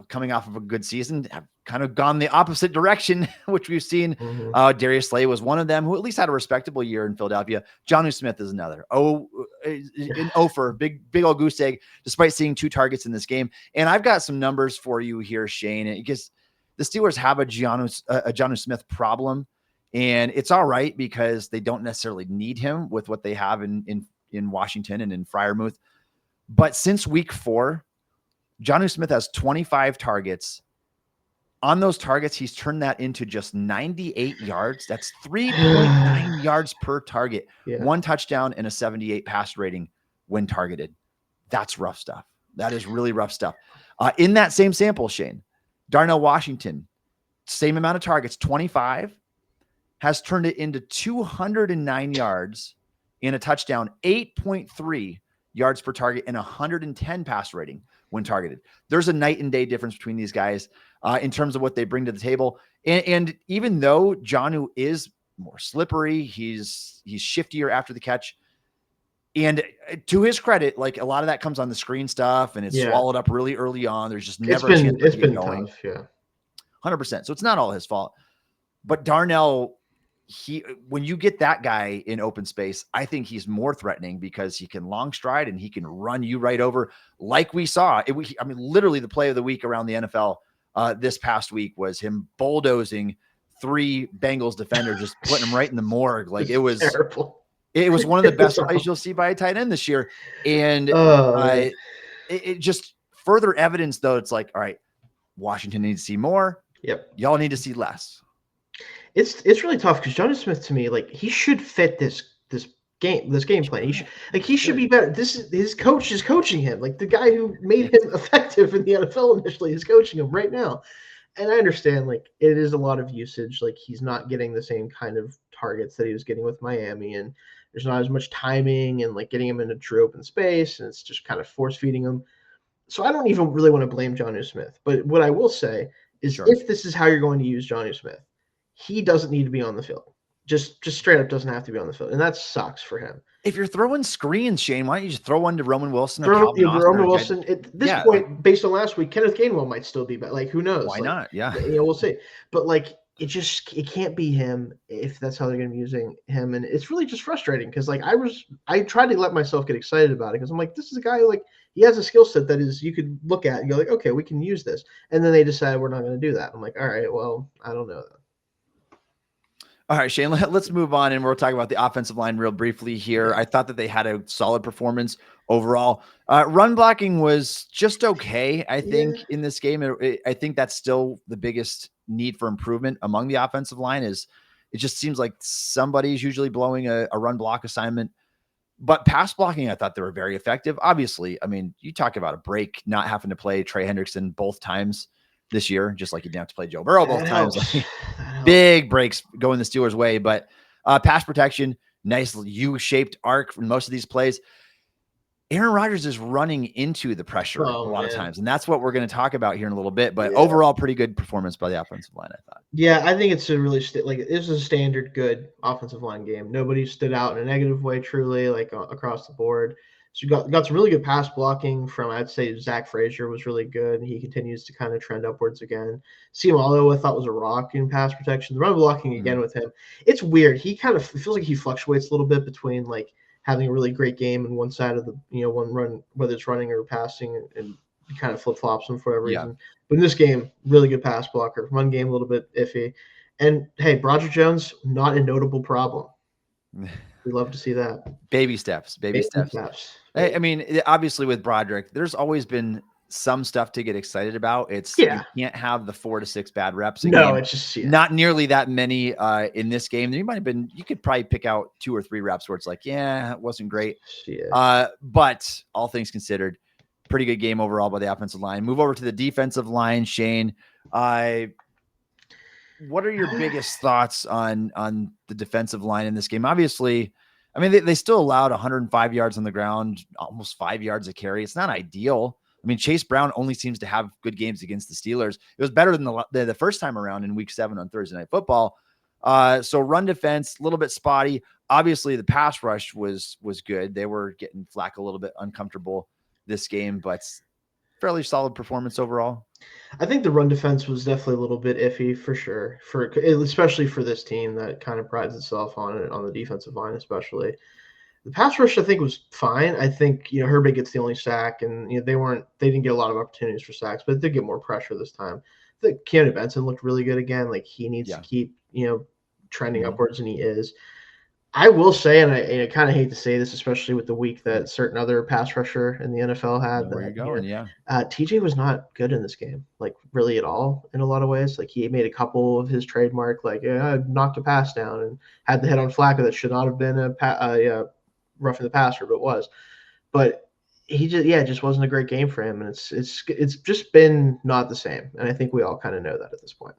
coming off of a good season have kind of gone the opposite direction, which we've seen. Darius Slay was one of them who at least had a respectable year in Philadelphia. Jonnu Smith is another. An Ofer, big old goose egg, despite seeing 2 targets in this game. And I've got some numbers for you here, Shayne, because the Steelers have a Jonnu Smith problem. And it's all right because they don't necessarily need him with what they have in Washington and in Freiermuth. But since week 4, Jonnu Smith has 25 targets. On those targets, he's turned that into just 98 yards. That's 3.9 yards per target. 1 touchdown and a 78 pass rating when targeted. That's rough stuff. That is really rough stuff. In that same sample, Shayne, Darnell Washington, same amount of targets, 25, has turned it into 209 yards in a touchdown, 8.3 yards per target, and 110 pass rating when targeted. There's a night and day difference between these guys in terms of what they bring to the table. And even though Jonnu is more slippery, he's shiftier after the catch. And to his credit, like a lot of that comes on the screen stuff, and it's swallowed up really early on. There's just never a chance it's been going. Tough, 100%. So it's not all his fault. But Darnell, when you get that guy in open space, I think he's more threatening because he can long stride and he can run you right over, like we saw. Literally the play of the week around the NFL this past week was him bulldozing 3 Bengals defenders, just putting them right in the morgue. Like it was terrible. It was one of the best plays you'll see by a tight end this year. And it just further evidence, though. It's like, all right, Washington needs to see more. Y'all need to see less. It's really tough because Jonnu Smith, to me, like he should fit this game plan. He should be better. His coach is coaching him. Like the guy who made him effective in the NFL initially is coaching him right now. And I understand, like, it is a lot of usage. Like, he's not getting the same kind of targets that he was getting with Miami, and there's not as much timing and, like, getting him into true open space, and it's just kind of force-feeding him. So I don't even really want to blame Jonnu Smith. But what I will say is if this is how you're going to use Jonnu Smith, he doesn't need to be on the field. Just straight up doesn't have to be on the field, and that sucks for him. If you're throwing screens, Shayne, why don't you just throw one to Roman Wilson? Roman Wilson. At this point, based on last week, Kenneth Gainwell might still be back. Like, who knows? Why not? Yeah, we'll see. But like, it can't be him if that's how they're going to be using him, and it's really just frustrating because like I tried to let myself get excited about it because I'm like, this is a guy who, like, he has a skill set that is you could look at and go like, okay, we can use this, and then they decide we're not going to do that. I'm like, all right, well, I don't know. All right, Shayne, let's move on, and we'll talk about the offensive line real briefly here. I thought that they had a solid performance overall. Run blocking was just okay, I think, in this game. I think that's still the biggest need for improvement among the offensive line is it just seems like somebody's usually blowing a run block assignment. But pass blocking, I thought they were very effective. Obviously, I mean, you talk about a break, not having to play Trey Hendrickson both times this year, just like you didn't have to play Joe Burrow both times. Big breaks going the Steelers' way, but pass protection, nice U-shaped arc for most of these plays. Aaron Rodgers is running into the pressure a lot of times, and that's what we're going to talk about here in a little bit. But overall, pretty good performance by the offensive line, I thought. Yeah, I think it's a really this is a standard good offensive line game. Nobody stood out in a negative way, truly, like across the board. So you got some really good pass blocking from, I'd say, Zach Frazier was really good. He continues to kind of trend upwards again. Siamalo, I thought, was a rock in pass protection. The run blocking again with him, it's weird. He kind of feels like he fluctuates a little bit between like having a really great game in one side of the one run, whether it's running or passing, and he kind of flip flops him for whatever reason. But in this game, really good pass blocker. Run game a little bit iffy, and hey, Broderick Jones, not a notable problem. We love to see that. Baby steps. I mean, obviously with Broderick, there's always been some stuff to get excited about. It's you can't have the 4 to 6 bad reps. No, it's just not nearly that many in this game. You could probably pick out 2 or 3 reps where it's like, it wasn't great. But all things considered, pretty good game overall by the offensive line. Move over to the defensive line, Shayne. What are your biggest thoughts on the defensive line in this game? Obviously, I mean, they still allowed 105 yards on the ground, almost 5 yards a carry. It's not ideal. I mean, Chase Brown only seems to have good games against the Steelers. It was better than the first time around in Week 7 on Thursday Night Football. So run defense, a little bit spotty. Obviously, the pass rush was good. They were getting flack a little bit uncomfortable this game, but fairly solid performance overall. I think the run defense was definitely a little bit iffy for sure, especially for this team that kind of prides itself on it on the defensive line, especially. The pass rush, I think, was fine. I think Herbig gets the only sack, and they didn't get a lot of opportunities for sacks, but they did get more pressure this time. I think Keanu Benson looked really good again. Like he needs to keep trending upwards, and he is. I will say, and I kind of hate to say this, especially with the week that certain other pass rusher in the NFL had. Where you're going, TJ was not good in this game, like really at all in a lot of ways. Like he made a couple of his trademark, like knocked a pass down and had the hit on Flacco that should not have been a roughing the passer, but was. But he just wasn't a great game for him, and it's just been not the same. And I think we all kind of know that at this point.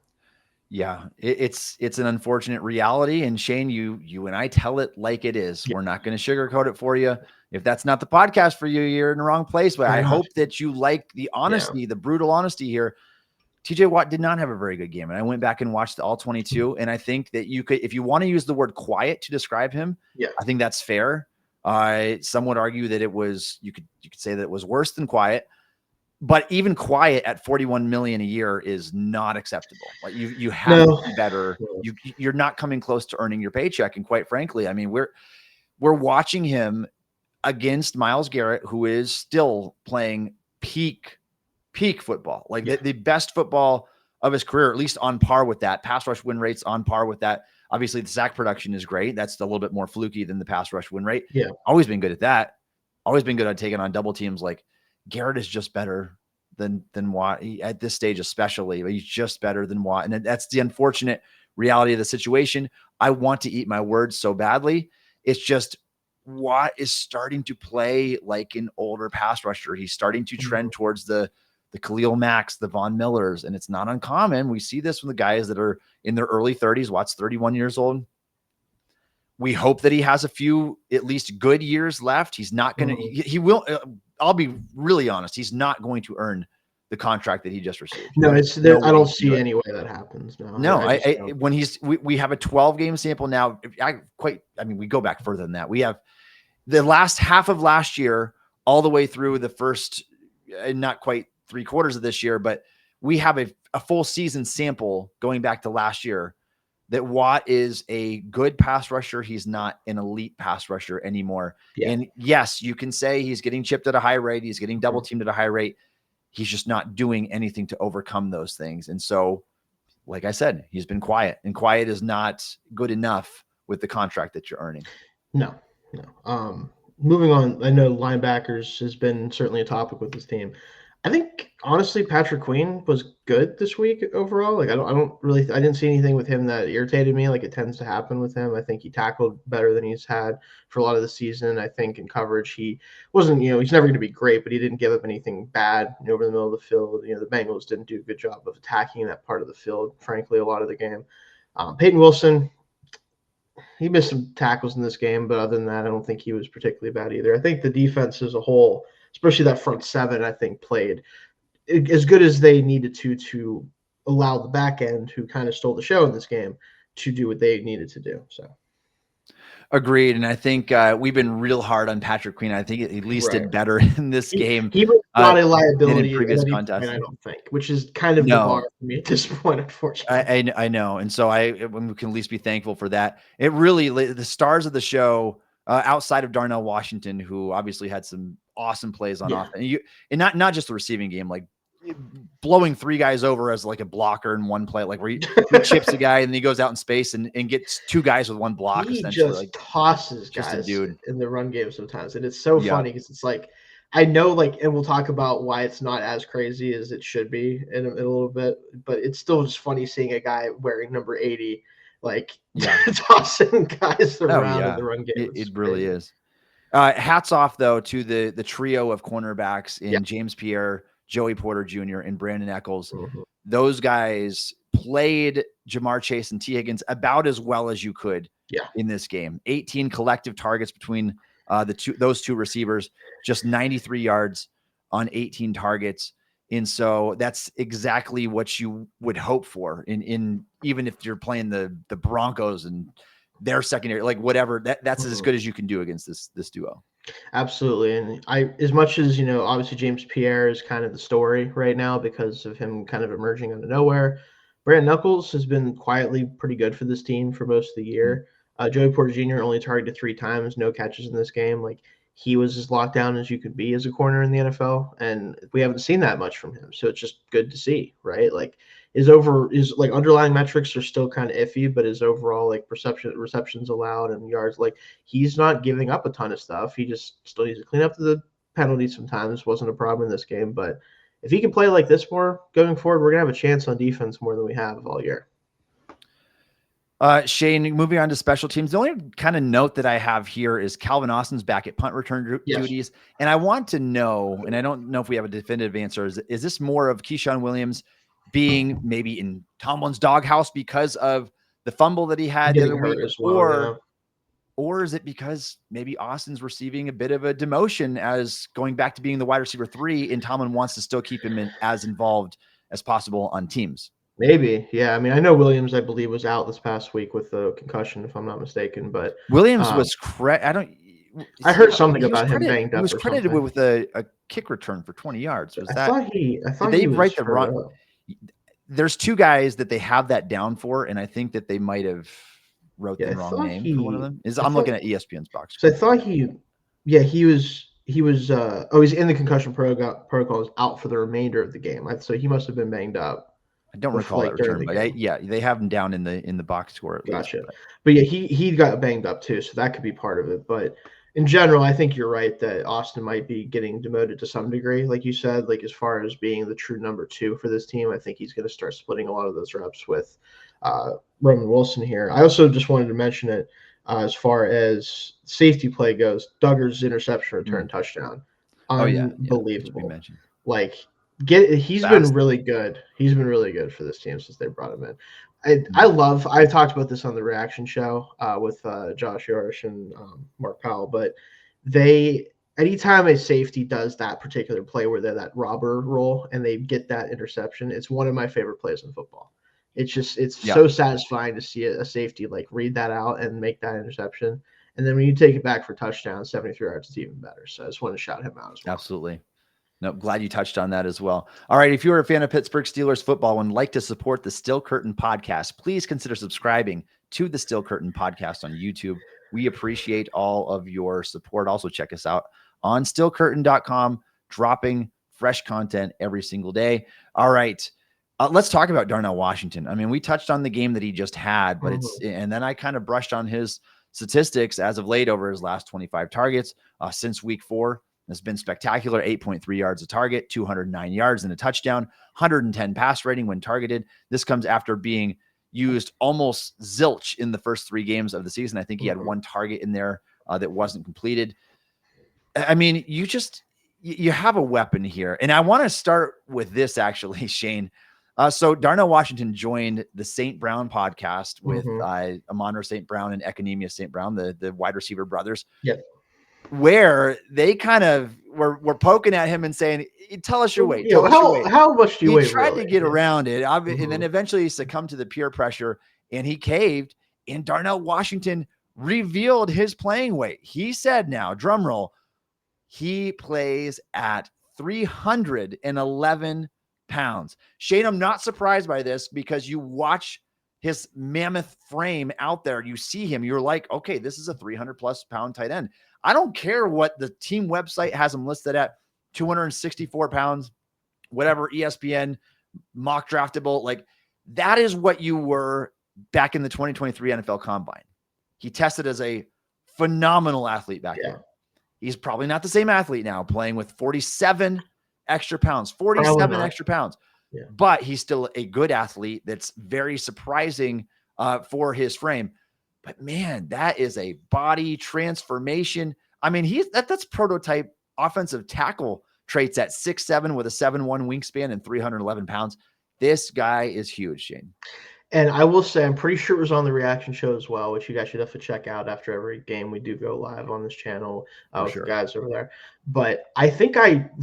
Yeah, it's an unfortunate reality. And Shayne, you and I tell it like it is. We're not going to sugarcoat it for you. If that's not the podcast for you, you're in the wrong place. But I hope that you like the honesty, the brutal honesty here. TJ Watt did not have a very good game. And I went back and watched all 22. And I think that you could, if you want to use the word quiet to describe him, I think that's fair. Some would argue that it was, you could say that it was worse than quiet. But even quiet at $41 million a year is not acceptable. Like you have to be better. You're not coming close to earning your paycheck. And quite frankly, I mean, we're watching him against Myles Garrett, who is still playing peak football, like the best football of his career, at least on par with that. Pass rush win rates on par with that. Obviously, the sack production is great. That's a little bit more fluky than the pass rush win rate. Yeah, always been good at that. Always been good at taking on double teams. Like Garrett is just better than Watt at this stage, especially. He's just better than Watt, and that's the unfortunate reality of the situation. I want to eat my words so badly. It's just Watt is starting to play like an older pass rusher. He's starting to trend towards the Khalil Macks, the Von Millers, and it's not uncommon. We see this from the guys that are in their early 30s. Watt's 31 years old. We hope that he has a few at least good years left. He's not going to, he will, I'll be really honest. He's not going to earn the contract that he just received. No, I don't see any way that happens. We have a 12-game sample now. We go back further than that. We have the last half of last year, all the way through the first, not quite 3/4 of this year, but we have a full season sample going back to last year that Watt is a good pass rusher. He's not an elite pass rusher anymore. Yeah. And yes, you can say he's getting chipped at a high rate. He's getting double teamed at a high rate. He's just not doing anything to overcome those things. And so, like I said, he's been quiet, and quiet is not good enough with the contract that you're earning. No. Moving on, I know linebackers has been certainly a topic with this team. I think honestly, Patrick Queen was good this week overall. Like I didn't see anything with him that irritated me. Like it tends to happen with him. I think he tackled better than he's had for a lot of the season. I think in coverage, he wasn't, he's never going to be great, but he didn't give up anything bad over the middle of the field. The Bengals didn't do a good job of attacking that part of the field, frankly, a lot of the game. Peyton Wilson, he missed some tackles in this game, but other than that, I don't think he was particularly bad either. I think the defense as a whole, especially that front seven, I think played as good as they needed to allow the back end, who kind of stole the show in this game, to do what they needed to do. So, agreed. And I think we've been real hard on Patrick Queen. I think he at least did better in this game. He was not a liability in previous contests, I don't think, which is kind of the bar for me at this point, unfortunately. I know, and so we can at least be thankful for that. It really, the stars of the show, outside of Darnell Washington, who obviously had some awesome plays on offense, and not just the receiving game, like blowing 3 guys over as like a blocker in one play, like where he chips a guy and then he goes out in space and gets 2 guys with 1 block. He essentially, just like tosses guys in the run game sometimes, and it's so funny because it's like, I know, and we'll talk about why it's not as crazy as it should be in a little bit, but it's still just funny seeing a guy wearing number 80 tossing guys around in the run game. It really is. Hats off though to the trio of cornerbacks in James Pierre, Joey Porter Jr., and Brandon Echols. Those guys played Jamar Chase and T. Higgins about as well as you could in this game. 18 collective targets between those two receivers, just 93 yards on 18 targets. And so that's exactly what you would hope for in even if you're playing the Broncos and their secondary, like whatever, that's as good as you can do against this duo. Absolutely. And as much as, obviously James Pierre is kind of the story right now because of him kind of emerging out of nowhere, Brandon Knuckles has been quietly pretty good for this team for most of the year. Joey Porter Jr. only targeted 3 times, no catches in this game. Like, he was as locked down as you could be as a corner in the NFL, and we haven't seen that much from him. So it's just good to see, right? Like, his underlying metrics are still kind of iffy, but his overall receptions allowed and yards, like, he's not giving up a ton of stuff. He just still needs to clean up the penalties sometimes. Wasn't a problem in this game, but if he can play like this more going forward, we're gonna have a chance on defense more than we have all year. Shayne, moving on to special teams. The only kind of note that I have here is Calvin Austin's back at punt return duties. And I want to know, and I don't know if we have a definitive answer, is this more of Keyshawn Williams being maybe in Tomlin's doghouse because of the fumble that he had the other week, or is it because maybe Austin's receiving a bit of a demotion as going back to being the wide receiver 3, and Tomlin wants to still keep him as involved as possible on teams? Maybe. Yeah. I mean, I know Williams, I believe, was out this past week with a concussion, if I'm not mistaken, but Williams was I heard something about him banged up. He was credited with a kick return for 20 yards. Was I thought did they write the wrong? There's 2 guys that they have that down for, and I think that they might have wrote the wrong name for one of them. I'm looking at ESPN's box. So I thought he was he's in the concussion protocol, is out for the remainder of the game. So he must have been banged up. I don't recall that return, but they have him down in the box score. Gotcha. But yeah, he got banged up too, so that could be part of it. But in general, I think you're right that Austin might be getting demoted to some degree, like you said. Like, as far as being the true number 2 for this team, I think he's going to start splitting a lot of those reps with Roman Wilson here. I also just wanted to mention it. as far as safety play goes. Duggar's interception return touchdown, unbelievable. Yeah, like he's fast. been really good. He's been really good for this team since they brought him in. I talked about this on the reaction show with Josh Yorish and Mark Powell, but anytime a safety does that particular play where they're that robber role and they get that interception, it's one of my favorite plays in football. It's so satisfying to see a safety like read that out and make that interception. And then when you take it back for touchdown, 73 yards, it's even better. So I just want to shout him out as well. Absolutely. No, glad you touched on that as well. All right. If you're a fan of Pittsburgh Steelers football and like to support the Still Curtain podcast, please consider subscribing to the Still Curtain podcast on YouTube. We appreciate all of your support. Also, check us out on stillcurtain.com, dropping fresh content every single day. All right. Let's talk about Darnell Washington. I mean, we touched on the game that he just had, but and then I kind of brushed on his statistics as of late over his last 25 targets since week 4. Has been spectacular. 8.3 yards a target, 209 yards and a touchdown, 110 pass rating when targeted. This comes after being used almost zilch in the first 3 games of the season. I think he had 1 target in there that wasn't completed. I mean, you have a weapon here. And I want to start with this actually, Shayne. So Darnell Washington joined the St. Brown podcast with Amon St. Brown and Economia St. Brown, the wide receiver brothers. Yep. Where they kind of were poking at him and saying, tell us your weight. How much do you weigh? He tried to get around it. And then eventually he succumbed to the peer pressure and he caved. And Darnell Washington revealed his playing weight. He said now, drum roll, he plays at 311 pounds. Shayne, I'm not surprised by this because you watch his mammoth frame out there. You see him. You're like, okay, this is a 300+ pound tight end. I don't care what the team website has him listed at, 264 pounds, whatever ESPN mock draftable. Like that is what you were back in the 2023 NFL Combine. He tested as a phenomenal athlete back then. He's probably not the same athlete now, playing with 47 extra pounds, 47 extra pounds. Yeah. But he's still a good athlete. That's very surprising for his frame. But man, that is a body transformation. I mean, that's prototype offensive tackle traits at 6'7" with a 7'1" wingspan and 311 pounds. This guy is huge, Shayne. And I will say, I'm pretty sure it was on the reaction show as well, which you guys should definitely check out after every game. We do go live on this channel with the guys over there. But I think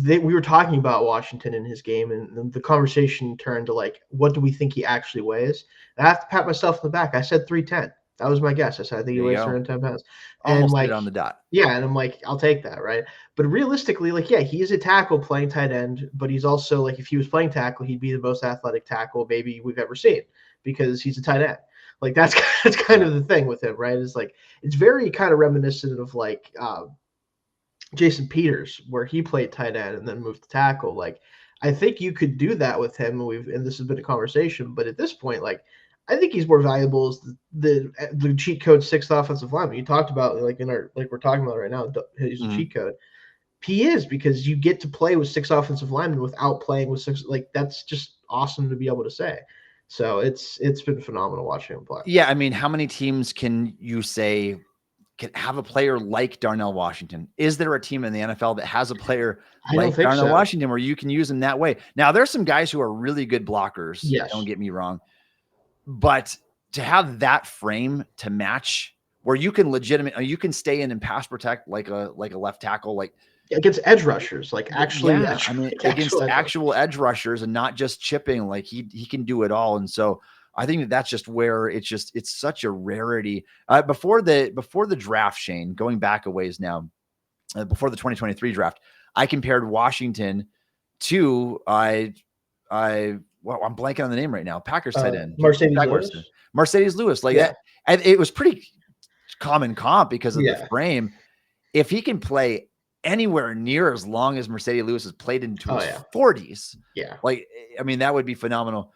we were talking about Washington in his game, and the conversation turned to like, what do we think he actually weighs? And I have to pat myself on the back. I said 310. That was my guess. I said, I think he weighs 310 pounds. Almost right on the dot. Yeah, and I'm like, I'll take that, right? But realistically, like, yeah, he is a tackle playing tight end, but he's also like, if he was playing tackle, he'd be the most athletic tackle maybe we've ever seen because he's a tight end. Like that's kind of the thing with him, right? It's like it's very kind of reminiscent of like Jason Peters, where he played tight end and then moved to tackle. Like I think you could do that with him, and this has been a conversation, but at this point, like I think he's more valuable as the cheat code 6th offensive lineman. You talked about like we're talking about right now, his cheat code. He is, because you get to play with 6 offensive linemen without playing with 6. Like that's just awesome to be able to say. So it's been phenomenal watching him play. Yeah, I mean, how many teams can you say can have a player like Darnell Washington? Is there a team in the NFL that has a player like Darnell Washington where you can use him that way? Now, there's some guys who are really good blockers. Yes. Don't get me wrong. But to have that frame to match where you can stay in and pass protect like a left tackle, like against edge rushers, like actually, against actual edge rushers and not just chipping, like he can do it all. And so I think that's just where it's such a rarity. Before the draft, Shayne, going back a ways now, before the 2023 draft, I compared Washington to I'm blanking on the name right now. Packers tight end, Mercedes Lewis. Like that, and it was pretty common comp because of the frame. If he can play anywhere near as long as Mercedes Lewis has played into his 40s, like I mean that would be phenomenal.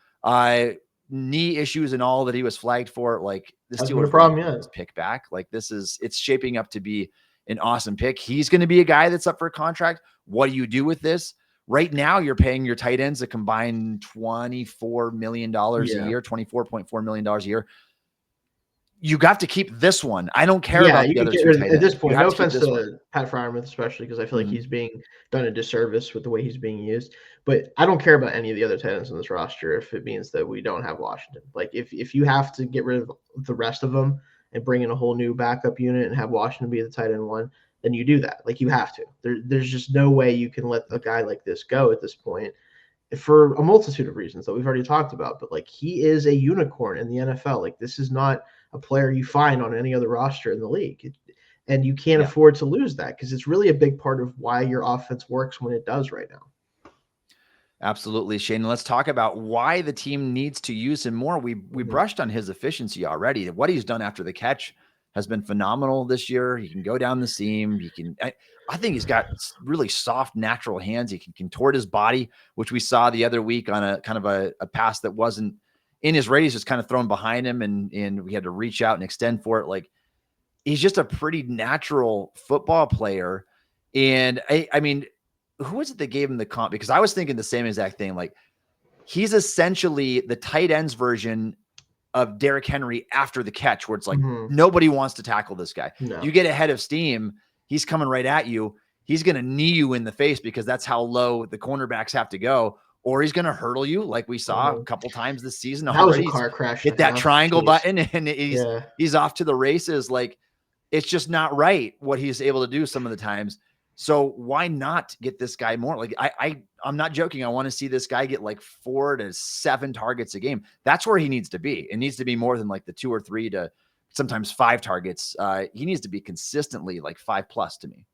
Knee issues and all that he was flagged for, like this Steelers problem, pick back. Like it's shaping up to be an awesome pick. He's going to be a guy that's up for a contract. What do you do with this? Right now, you're paying your tight ends a combined $24 million a year, $24.4 million a year. you got to keep this one. I don't care about the other two tight ends. At this point. No offense to one. Pat Freiermuth, especially because I feel like he's being done a disservice with the way he's being used. But I don't care about any of the other tight ends on this roster if it means that we don't have Washington. Like if you have to get rid of the rest of them and bring in a whole new backup unit and have Washington be the tight end one, then you do that. Like you have to. There's just no way you can let a guy like this go at this point for a multitude of reasons that we've already talked about. But like he is a unicorn in the NFL. Like this is not a player you find on any other roster in the league. And you can't afford to lose that because it's really a big part of why your offense works when it does right now. Absolutely, Shayne. Let's talk about why the team needs to use him more. We brushed on his efficiency already. What he's done after the catch has been phenomenal this year. He can go down the seam. I think he's got really soft, natural hands. He can contort his body, which we saw the other week on a kind of a pass that wasn't in his radius, just kind of thrown behind him, and we had to reach out and extend for it. Like he's just a pretty natural football player. And I mean, who was it that gave him the comp? Because I was thinking the same exact thing. Like he's essentially the tight ends version of Derrick Henry after the catch, where it's like nobody wants to tackle this guy. No. You get ahead of steam, he's coming right at you. He's going to knee you in the face because that's how low the cornerbacks have to go, or he's going to hurdle you like we saw a couple times this season. That was a car crash. Hit that triangle button and he's off to the races. Like it's just not right what he's able to do some of the times. So why not get this guy more? Like I'm not joking. I want to see this guy get like 4 to 7 targets a game. That's where he needs to be. It needs to be more than like the 2 or 3 to sometimes 5 targets. He needs to be consistently like 5+ to me.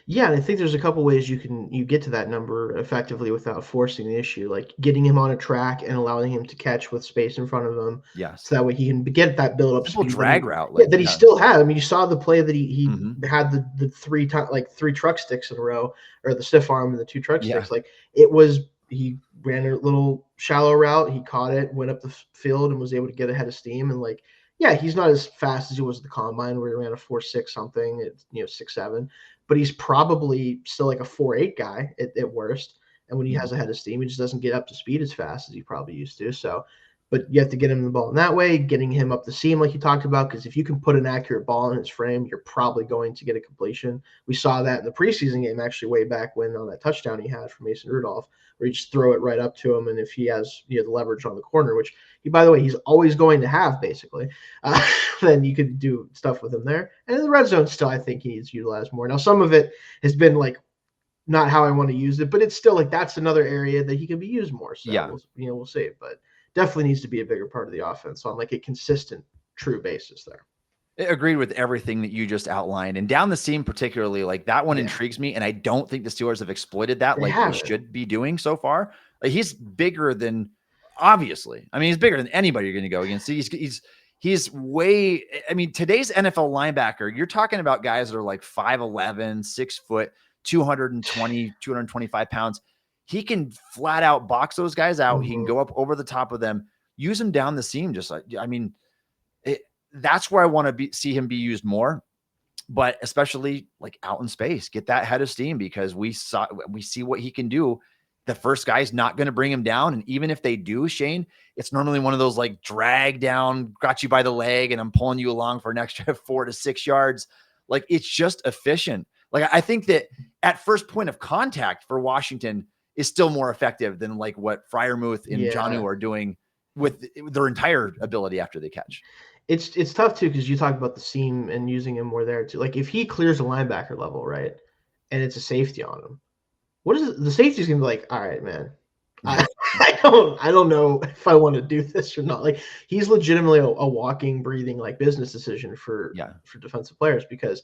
Yeah, and I think there's a couple ways you get to that number effectively without forcing the issue, like getting him on a track and allowing him to catch with space in front of him. Yes. So that way he can get that build up speed drag route that he still had. I mean, you saw the play that he had the 3 truck sticks in a row, or the stiff arm and the 2 truck sticks. Like he ran a little shallow route, he caught it, went up the field and was able to get ahead of steam. And like, yeah, he's not as fast as he was at the combine where he ran a 4.6 something, it's 6.7. But he's probably still like a 4.8 guy at worst. And when he has a head of steam, he just doesn't get up to speed as fast as he probably used to. So, but you have to get him the ball in that way, getting him up the seam like you talked about, because if you can put an accurate ball in his frame, you're probably going to get a completion. We saw that in the preseason game, actually, way back when on that touchdown he had from Mason Rudolph, where you just throw it right up to him. And if he has the leverage on the corner, which by the way, he's always going to have basically, then you could do stuff with him there. And in the red zone still, I think he needs to utilize more. Now, some of it has been like not how I want to use it, but it's still like that's another area that he can be used more. So we'll see. But definitely needs to be a bigger part of the offense on like a consistent, true basis there. I agreed with everything that you just outlined, and down the seam particularly, like that one intrigues me. And I don't think the Steelers have exploited that they should be doing so far. Like, he's bigger than, obviously. I mean, he's bigger than anybody you're going to go against. He's way, I mean, today's NFL linebacker, you're talking about guys that are like 5'11", 6 foot, 220, 225 pounds. He can flat out box those guys out. He can go up over the top of them, use them down the seam. Just like, I mean, that's where I want to see him be used more, but especially like out in space, get that head of steam, because we see what he can do. The first guy's not going to bring him down. And even if they do, Shayne, it's normally one of those like drag down, got you by the leg, and I'm pulling you along for an extra 4 to 6 yards. Like, it's just efficient. Like, I think that at first point of contact for Washington is still more effective than like what Freiermuth and Jonnu are doing with their entire ability after they catch. It's tough too, because you talk about the seam and using him more there too. Like, if he clears a linebacker level, right, and it's a safety on him, what is it? The safety's gonna be like, all right, man, I don't know if I want to do this or not. Like, he's legitimately a walking, breathing like business decision for defensive players, because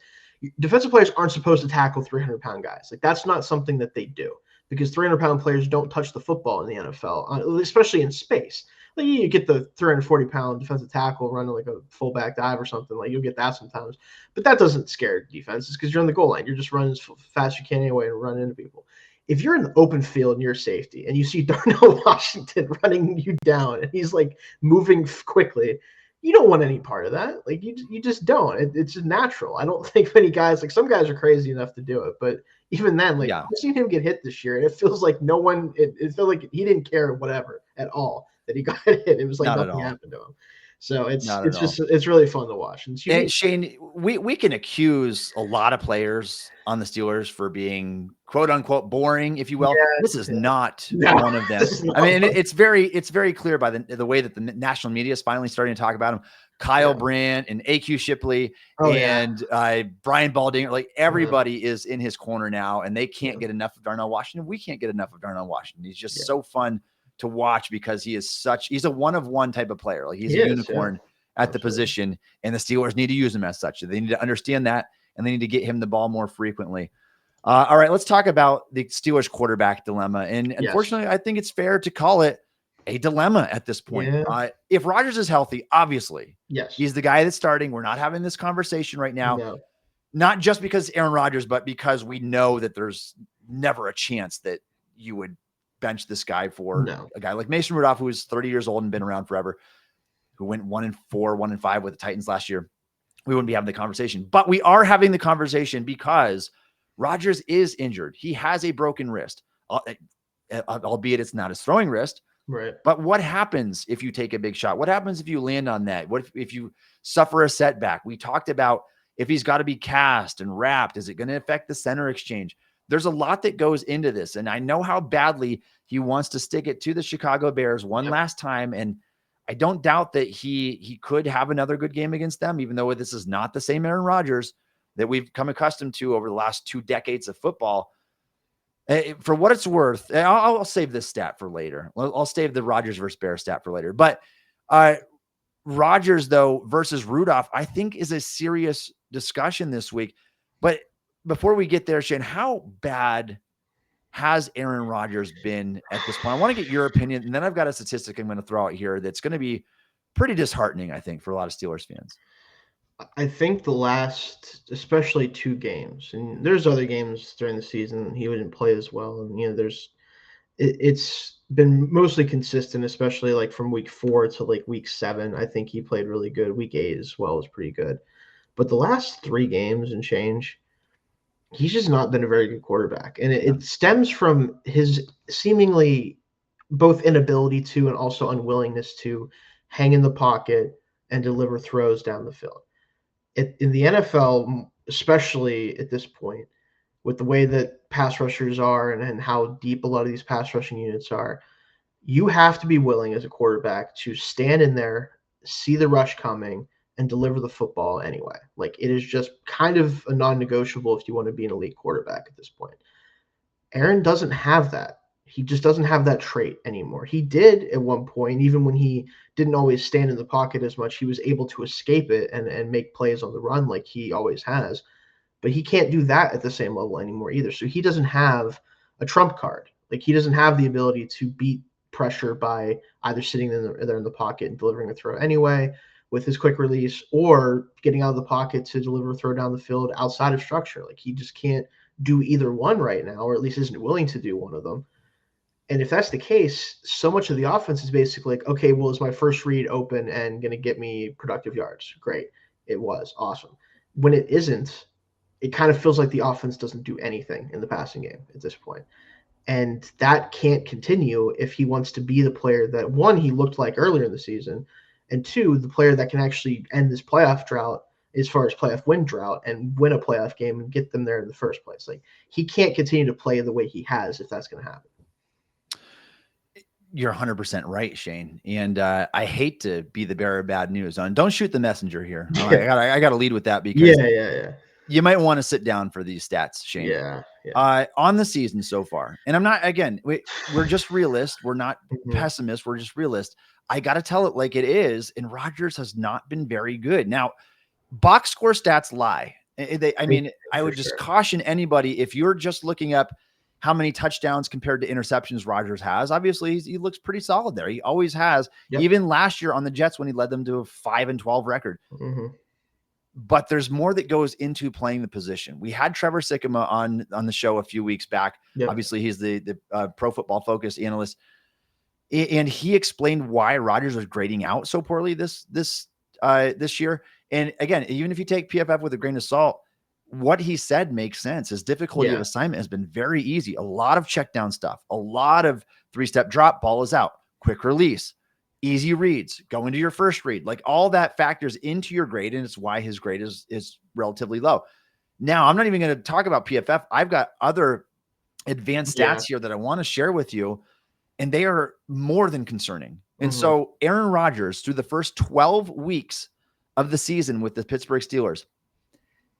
defensive players aren't supposed to tackle 300-pound guys. Like, that's not something that they do, because 300-pound players don't touch the football in the NFL, especially in space. Like, you get the 340-pound defensive tackle running like a fullback dive or something. Like, you'll get that sometimes, but that doesn't scare defenses, because you're on the goal line. You're just running as fast as you can anyway and run into people. If you're in the open field and you're safety and you see Darnell Washington running you down and he's like moving quickly, you don't want any part of that. Like, you just don't. It's just natural. I don't think many guys, like, some guys are crazy enough to do it, but even then, like, I've seen him get hit this year, and it feels like it feels like he didn't care whatever at all that he got hit. It was like nothing happened to him. So it's really fun to watch. And Shayne, we can accuse a lot of players on the Steelers for being quote unquote boring, if you will. This is not one of them. I mean, it's very clear by the way that the national media is finally starting to talk about him. Kyle Brandt and AQ Shipley and Brian Baldinger, like everybody is in his corner now, and they can't get enough of Darnell Washington. We can't get enough of Darnell Washington. He's just so fun to watch because he's a one of one type of player. Like he's a unicorn at the position, and the Steelers need to use him as such. They need to understand that, and they need to get him the ball more frequently. All right, let's talk about the Steelers quarterback dilemma. And unfortunately, I think it's fair to call it a dilemma at this point. If Rodgers is healthy, obviously, he's the guy that's starting. We're not having this conversation right now, not just because Aaron Rodgers, but because we know that there's never a chance that you would bench this guy for a guy like Mason Rudolph, who is 30 years old and been around forever, who went 1-4, 1-5 with the Titans last year. We wouldn't be having the conversation, but we are having the conversation because Rodgers is injured. He has a broken wrist, albeit it's not his throwing wrist. Right. But what happens if you take a big shot? What happens if you land on that? What if you suffer a setback? We talked about if he's got to be cast and wrapped, is it going to affect the center exchange? There's a lot that goes into this. And I know how badly he wants to stick it to the Chicago Bears one last time. And I don't doubt that he could have another good game against them, even though this is not the same Aaron Rodgers that we've come accustomed to over the last 2 decades of football. For what it's worth, I'll save this stat for later. I'll save the Rodgers versus Bears stat for later. But Rodgers, though, versus Rudolph, I think is a serious discussion this week. But before we get there, Shayne, how bad has Aaron Rodgers been at this point? I want to get your opinion, and then I've got a statistic I'm going to throw out here that's going to be pretty disheartening, I think, for a lot of Steelers fans. I think the last, especially 2 games, and there's other games during the season he wouldn't play as well, and it's been mostly consistent, especially like from week 4 to like week 7. I think he played really good. Week 8 as well was pretty good, but the last 3 games and change, he's just not been a very good quarterback, and it stems from his seemingly both inability to and also unwillingness to hang in the pocket and deliver throws down the field. In the NFL, especially at this point, with the way that pass rushers are and how deep a lot of these pass rushing units are, you have to be willing as a quarterback to stand in there, see the rush coming, and deliver the football anyway. Like, it is just kind of a non-negotiable if you want to be an elite quarterback at this point. Aaron doesn't have that. He just doesn't have that trait anymore. He did at one point, even when he didn't always stand in the pocket as much, he was able to escape it and make plays on the run like he always has. But he can't do that at the same level anymore either. So he doesn't have a trump card. Like, he doesn't have the ability to beat pressure by either sitting there in the pocket and delivering a throw anyway with his quick release, or getting out of the pocket to deliver a throw down the field outside of structure. Like, he just can't do either one right now, or at least isn't willing to do one of them. And if that's the case, so much of the offense is basically like, okay, well, is my first read open and going to get me productive yards? Great. It was awesome. When it isn't, it kind of feels like the offense doesn't do anything in the passing game at this point. And that can't continue if he wants to be the player that, 1, he looked like earlier in the season, and 2, the player that can actually end this playoff drought as far as playoff win drought and win a playoff game and get them there in the first place. Like, he can't continue to play the way he has if that's going to happen. You're 100% right, Shayne. And I hate to be the bearer of bad news. Don't shoot the messenger here. I got to lead with that because you might want to sit down for these stats, Shayne. On the season so far, and I'm not, again, we're just realists. We're not pessimists. We're just realists. I got to tell it like it is. And Rodgers has not been very good. Now, box score stats lie. I would just caution anybody, if you're just looking up how many touchdowns compared to interceptions Rodgers has, obviously he looks pretty solid there. He always has, even last year on the Jets when he led them to a 5-12 record. But there's more that goes into playing the position. We had Trevor Sikkema on the show a few weeks back. Obviously he's the Pro Football Focus analyst. And he explained why Rodgers was grading out so poorly this year. And again, even if you take PFF with a grain of salt, what he said makes sense. His difficulty of assignment has been very easy. A lot of check down stuff, a lot of 3-step drop, ball is out, quick release. easy reads, go into your first read, like all that factors into your grade. And it's why his grade is relatively low. Now, I'm not even going to talk about PFF. I've got other advanced stats here that I want to share with you, and they are more than concerning. And so Aaron Rodgers, through the first 12 weeks of the season with the Pittsburgh Steelers,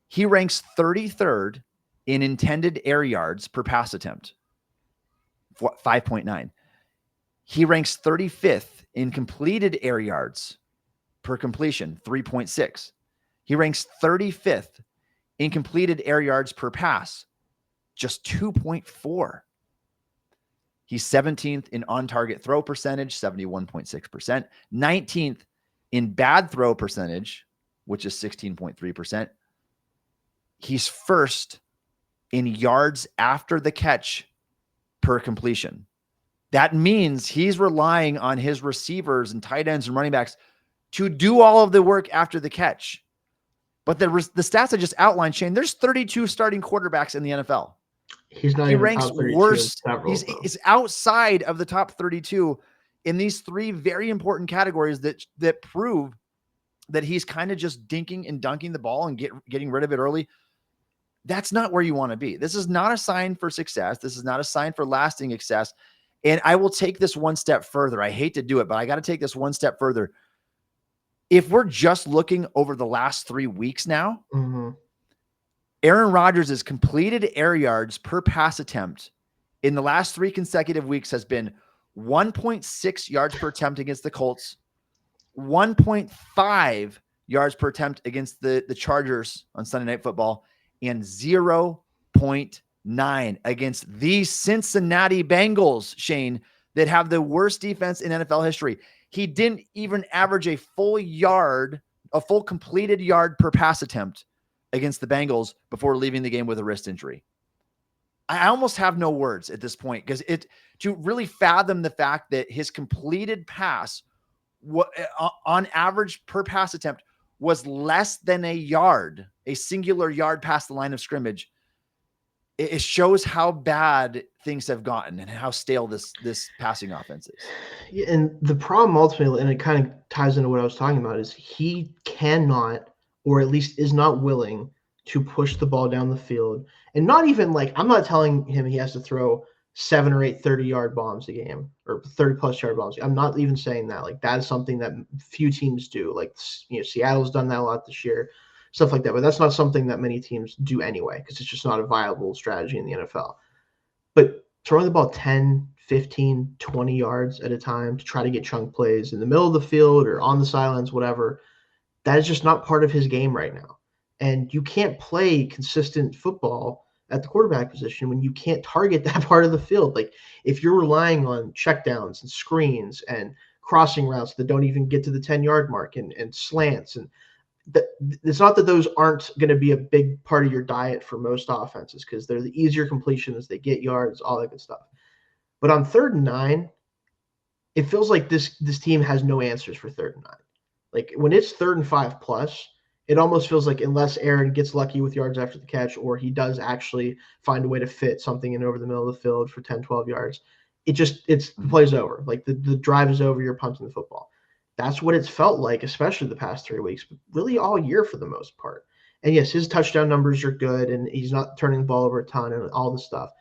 he ranks 33rd in intended air yards per pass attempt, 5.9. He ranks 35th in completed air yards per completion, 3.6. He ranks 35th in completed air yards per pass, just 2.4. He's 17th in on-target throw percentage, 71.6%. 19th in bad throw percentage, which is 16.3%. He's first in yards after the catch per completion. That means he's relying on his receivers and tight ends and running backs to do all of the work after the catch. But the stats I just outlined, Shayne, there's 32 starting quarterbacks in the NFL. He's not he even ranks top 32 worse. He's He's outside of the top 32 in these three very important categories that prove that he's kind of just dinking and dunking the ball and getting rid of it early. That's not where you want to be. This is not a sign for success. This is not a sign for lasting success. And I will take this one step further. I hate to do it, but I got to take this one step further. If we're just looking over the last 3 weeks now, Aaron Rodgers' completed air yards per pass attempt in the last 3 consecutive weeks has been 1.6 yards per attempt against the Colts, 1.5 yards per attempt against the Chargers on Sunday Night Football, and 0.9 against the Cincinnati Bengals, Shayne, that have the worst defense in NFL history. He didn't even average a full completed yard per pass attempt against the Bengals before leaving the game with a wrist injury. I almost have no words at this point because to really fathom the fact that his completed pass on average per pass attempt was less than a singular yard past the line of scrimmage. It shows how bad things have gotten and how stale this passing offense is. Yeah, and the problem ultimately, and it kind of ties into what I was talking about, is he cannot, or at least is not willing to push the ball down the field. And not even like, I'm not telling him he has to throw 7 or 8 30-yard bombs a game or 30-plus yard bombs. I'm not even saying that. Like, that is something that few teams do. Like, Seattle's done that a lot this year, stuff like that. But that's not something that many teams do anyway, because it's just not a viable strategy in the NFL. But throwing the ball 10, 15, 20 yards at a time to try to get chunk plays in the middle of the field or on the sidelines, whatever, that is just not part of his game right now. And you can't play consistent football at the quarterback position when you can't target that part of the field. Like, if you're relying on checkdowns and screens and crossing routes that don't even get to the 10-yard mark and slants, and it's not that those aren't going to be a big part of your diet for most offenses, because they're the easier completions, they get yards, all that good stuff. But on 3rd and 9, it feels like this team has no answers for 3rd and 9. Like, when it's 3rd and 5 plus, it almost feels like unless Aaron gets lucky with yards after the catch, or he does actually find a way to fit something in over the middle of the field for 10, 12 yards, the play's over. Like, the drive is over, you're punting the football. That's what it's felt like, especially the past 3 weeks, but really all year for the most part. And yes, his touchdown numbers are good, and he's not turning the ball over a ton and all this stuff.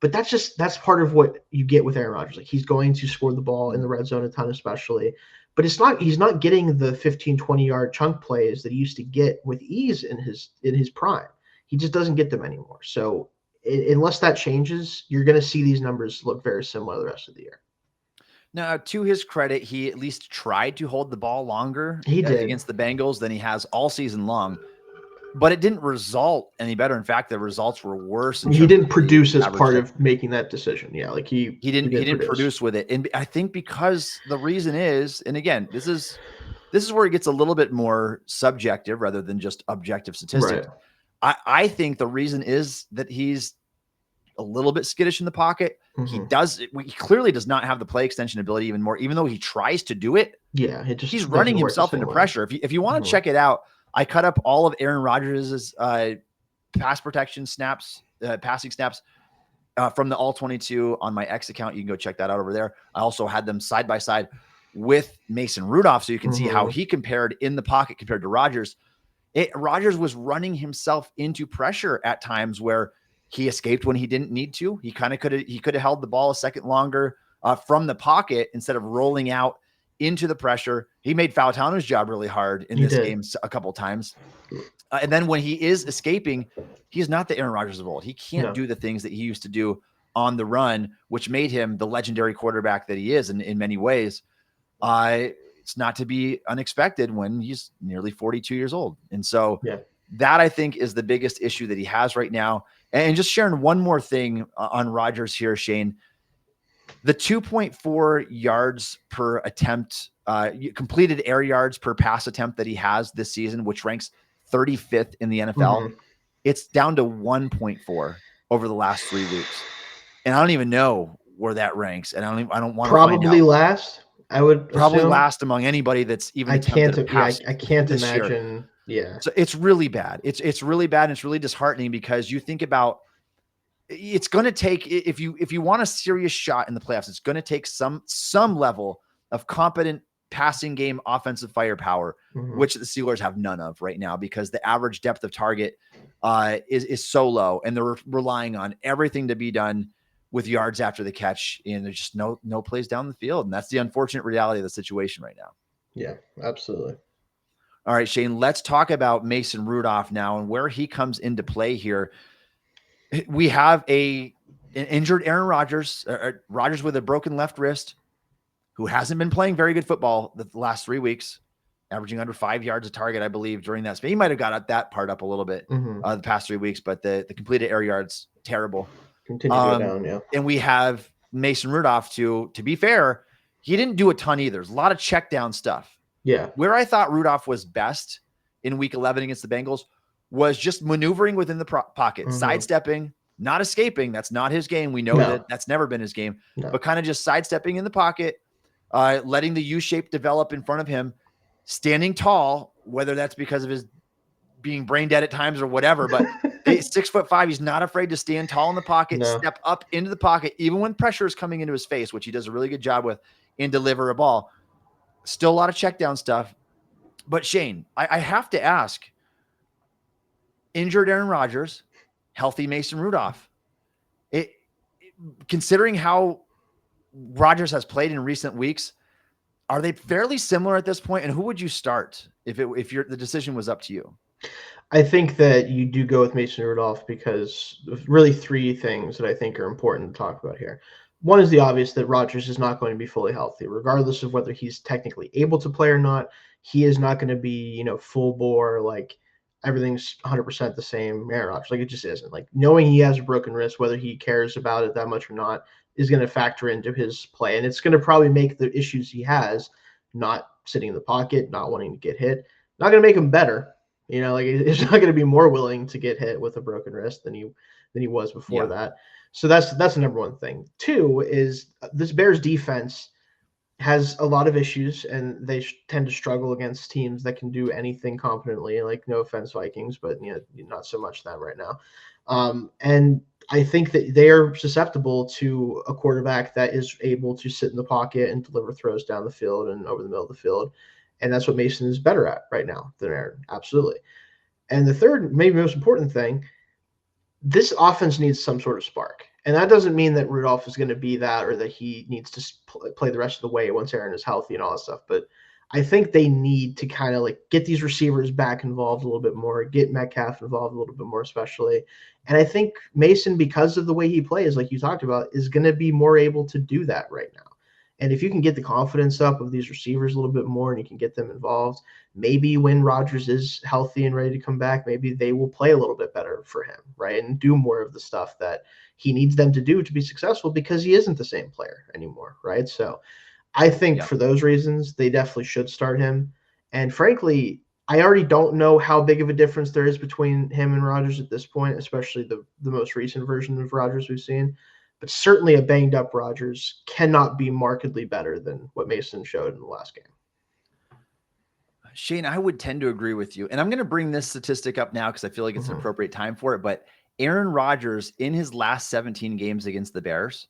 But that's part of what you get with Aaron Rodgers. Like, he's going to score the ball in the red zone a ton, especially. But he's not getting the 15, 20-yard chunk plays that he used to get with ease in his prime. He just doesn't get them anymore. So unless that changes, you're going to see these numbers look very similar the rest of the year. Now, to his credit, he at least tried to hold the ball longer against the Bengals than he has all season long. But it didn't result any better. In fact, the results were worse. He didn't produce as part of making that decision. Yeah, like he didn't produce with it. And I think because the reason is, and again, this is where it gets a little bit more subjective rather than just objective statistics. Right. I think the reason is that he's a little bit skittish in the pocket. Mm-hmm. He clearly does not have the play extension ability even more, even though he tries to do it. Yeah, he's running himself into pressure. If you want to check it out, I cut up all of Aaron Rodgers' pass protection snaps, passing snaps from the All-22 on my X account. You can go check that out over there. I also had them side by side. with Mason Rudolph, so you can see how he compared in the pocket compared to Rodgers. Rodgers was running himself into pressure at times where he escaped when he didn't need to. He kind of could have held the ball a second longer from the pocket instead of rolling out into the pressure. He made Fautano's job really hard in this game a couple times. And then when he is escaping, he's not the Aaron Rodgers of old. He can't do the things that he used to do on the run, which made him the legendary quarterback that he is in many ways. It's not to be unexpected when he's nearly 42 years old. And so that I think is the biggest issue that he has right now. And just sharing one more thing on Rodgers here, Shayne, the 2.4 yards per attempt, completed air yards per pass attempt that he has this season, which ranks 35th in the NFL. It's down to 1.4 over the last 3 weeks. And I don't even know where that ranks. And I don't want to probably last. I would probably assume. Last among anybody that's even I can't this imagine. Year. Yeah. So it's really bad. It's really bad. And it's really disheartening because you think about it's going to take, if you want a serious shot in the playoffs, it's going to take some level of competent passing game, offensive firepower, which the Steelers have none of right now because the average depth of target is so low, and they're relying on everything to be done with yards after the catch, and there's just no plays down the field. And that's the unfortunate reality of the situation right now. Yeah, absolutely. All right, Shayne, let's talk about Mason Rudolph now and where he comes into play here. We have an injured Aaron Rodgers, Rodgers with a broken left wrist, who hasn't been playing very good football the last 3 weeks, averaging under 5 yards a target, I believe, during that span. He might have got that part up a little bit the past 3 weeks, but the completed air yards, terrible. Continue to go down, yeah. And we have Mason Rudolph, to be fair, he didn't do a ton either. There's a lot of check down stuff. Yeah. Where I thought Rudolph was best in week 11 against the Bengals was just maneuvering within the pocket, sidestepping, not escaping. That's not his game. We know that that's never been his game, but kind of just sidestepping in the pocket, letting the U shape develop in front of him, standing tall, whether that's because of his being brain dead at times or whatever, but he's 6'5". He's not afraid to stand tall in the pocket, step up into the pocket, even when pressure is coming into his face, which he does a really good job with, and deliver a ball. Still a lot of check down stuff. But Shayne, I have to ask, injured Aaron Rodgers, healthy Mason Rudolph. Considering how Rodgers has played in recent weeks, are they fairly similar at this point? And who would you start if the decision was up to you? I think that you do go with Mason Rudolph because of really 3 things that I think are important to talk about here. One is the obvious that Rodgers is not going to be fully healthy, regardless of whether he's technically able to play or not. He is not going to be, full bore, like everything's 100% the same Aaron Rodgers. Like, it just isn't. Like, knowing he has a broken wrist, whether he cares about it that much or not, is going to factor into his play. And it's going to probably make the issues he has, not sitting in the pocket, not wanting to get hit, not going to make him better. It's not going to be more willing to get hit with a broken wrist than he was before that. So that's the number one thing. 2 is this Bears defense has a lot of issues, and they tend to struggle against teams that can do anything competently. Like, no offense, Vikings, but not so much them right now. And I think that they are susceptible to a quarterback that is able to sit in the pocket and deliver throws down the field and over the middle of the field. And that's what Mason is better at right now than Aaron. Absolutely. And the third, maybe most important thing, this offense needs some sort of spark. And that doesn't mean that Rudolph is going to be that, or that he needs to play the rest of the way once Aaron is healthy and all that stuff. But I think they need to kind of get these receivers back involved a little bit more, get Metcalf involved a little bit more, especially. And I think Mason, because of the way he plays, like you talked about, is going to be more able to do that right now. And if you can get the confidence up of these receivers a little bit more and you can get them involved, maybe when Rodgers is healthy and ready to come back, maybe they will play a little bit better for him, right? And do more of the stuff that he needs them to do to be successful, because he isn't the same player anymore, right? So I think for those reasons, they definitely should start him. And frankly, I already don't know how big of a difference there is between him and Rodgers at this point, especially the most recent version of Rodgers we've seen. But certainly a banged-up Rodgers cannot be markedly better than what Mason showed in the last game. Shayne, I would tend to agree with you. And I'm going to bring this statistic up now because I feel like it's an appropriate time for it. But Aaron Rodgers, in his last 17 games against the Bears,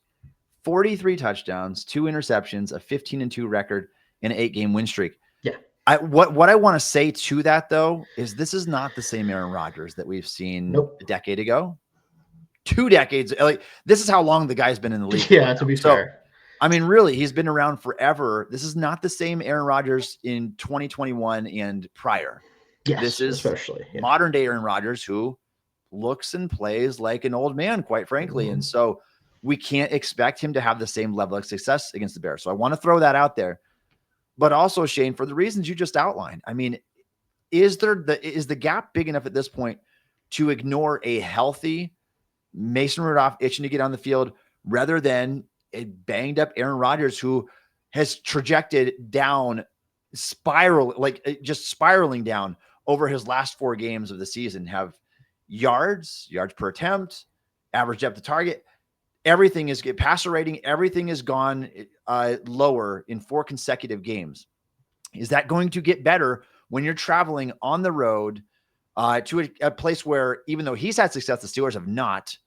43 touchdowns, 2 interceptions, a 15-2 record, in an 8-game win streak. Yeah. What I want to say to that, though, is this is not the same Aaron Rodgers that we've seen a decade ago, 2 decades. Like, this is how long the guy's been in the league. Yeah, to be fair. I mean, really, he's been around forever. This is not the same Aaron Rodgers in 2021 and prior. Yes, this is especially modern day Aaron Rodgers, who looks and plays like an old man, quite frankly. And so we can't expect him to have the same level of success against the Bears. So I want to throw that out there. But also, Shayne, for the reasons you just outlined, I mean, is the gap big enough at this point to ignore a healthy Mason Rudolph itching to get on the field rather than a banged up Aaron Rodgers who has trajected down, just spiraling down over his last 4 games of the season, have yards per attempt, average depth of target. Everything is passer rating. Everything has gone lower in 4 consecutive games. Is that going to get better when you're traveling on the road to a place where, even though he's had success, the Steelers have not,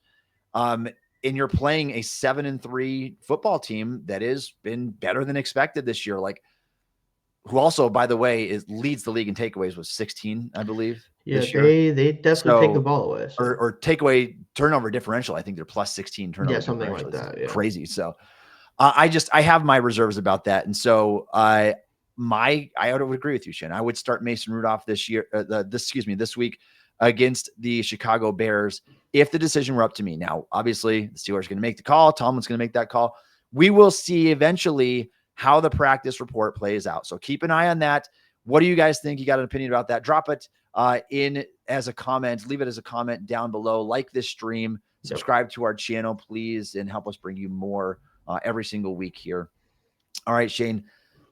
and you're playing a 7-3 football team that has been better than expected this year, like, who also, by the way, leads the league in takeaways with 16, I believe. Yeah, they definitely take the ball away. So. Or takeaway turnover differdifferential. I think they're plus 16 turnover. Yeah, something like that. Yeah. Crazy. So I have my reserves about that. And so I would agree with you, Shayne. I would start Mason Rudolph this week against the Chicago Bears if the decision were up to me. Now, obviously, the Steelers are going to make the call. Tomlin's going to make that call. We will see eventually how the practice report plays out. So keep an eye on that. What do you guys think? You got an opinion about that? Drop it in as a comment. Leave it as a comment down below. Like this stream. Subscribe to our channel, please, and help us bring you more every single week here. All right, Shayne,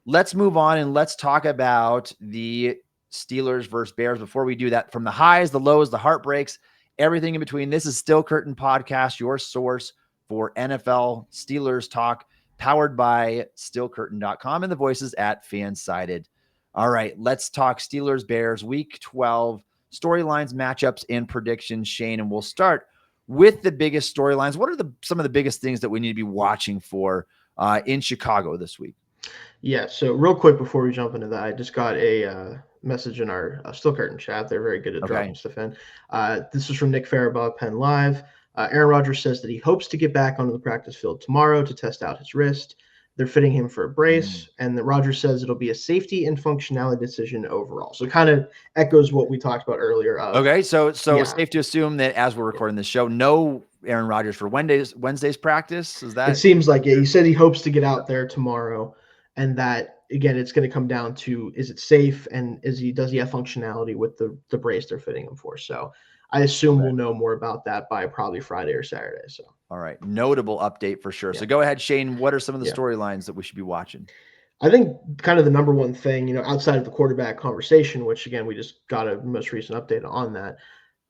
let's move on and let's talk about the Steelers versus Bears. Before we do that, from the highs, the lows, the heartbreaks, everything in between, this is Still Curtain Podcast, your source for NFL Steelers talk, powered by stillcurtain.com and the voices at Fansided. All right, let's talk Steelers Bears week 12 storylines, matchups, and predictions, Shayne. And we'll start with the biggest storylines. What are some of the biggest things that we need to be watching for in Chicago this week? Yeah, so real quick before we jump into that, I just got a message in our Still Curtain chat. They're very good at dropping stuff in. This is from Nick Faribault, Penn Live. Aaron Rodgers says that he hopes to get back onto the practice field tomorrow to test out his wrist. They're fitting him for a brace, and that Rodgers says it'll be a safety and functionality decision overall. So it kind of echoes what we talked about earlier. Okay, so it's safe to assume that as we're recording this show, no Aaron Rodgers for Wednesday's practice? Is that? It seems like it. He said he hopes to get out there tomorrow, and that, again, it's going to come down to, is it safe, and does he have functionality with the brace they're fitting him for? So I assume we'll know more about that by probably Friday or Saturday. So. All right. Notable update for sure. Yeah. So go ahead, Shayne. What are some of the storylines that we should be watching? I think kind of the number one thing, outside of the quarterback conversation, which, again, we just got a most recent update on that.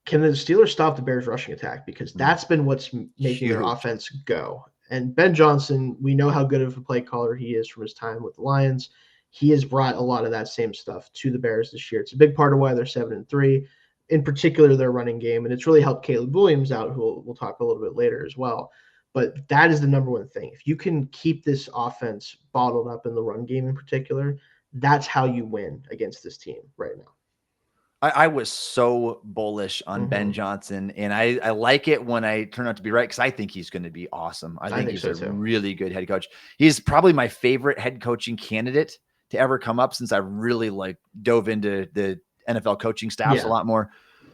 Can the Steelers stop the Bears rushing attack? Because that's been what's making their offense go. And Ben Johnson, we know how good of a play caller he is from his time with the Lions. He has brought a lot of that same stuff to the Bears this year. It's a big part of why they're 7-3. In particular, their running game, and it's really helped Caleb Williams out, who we'll talk a little bit later as well. But that is the number one thing. If you can keep this offense bottled up in the run game in particular, that's how you win against this team right now. I was so bullish on Ben Johnson, and I like it when I turn out to be right, because I think he's going to be awesome. I think he's a really good head coach. He's probably my favorite head coaching candidate to ever come up since I really dove into the NFL coaching staffs a lot more.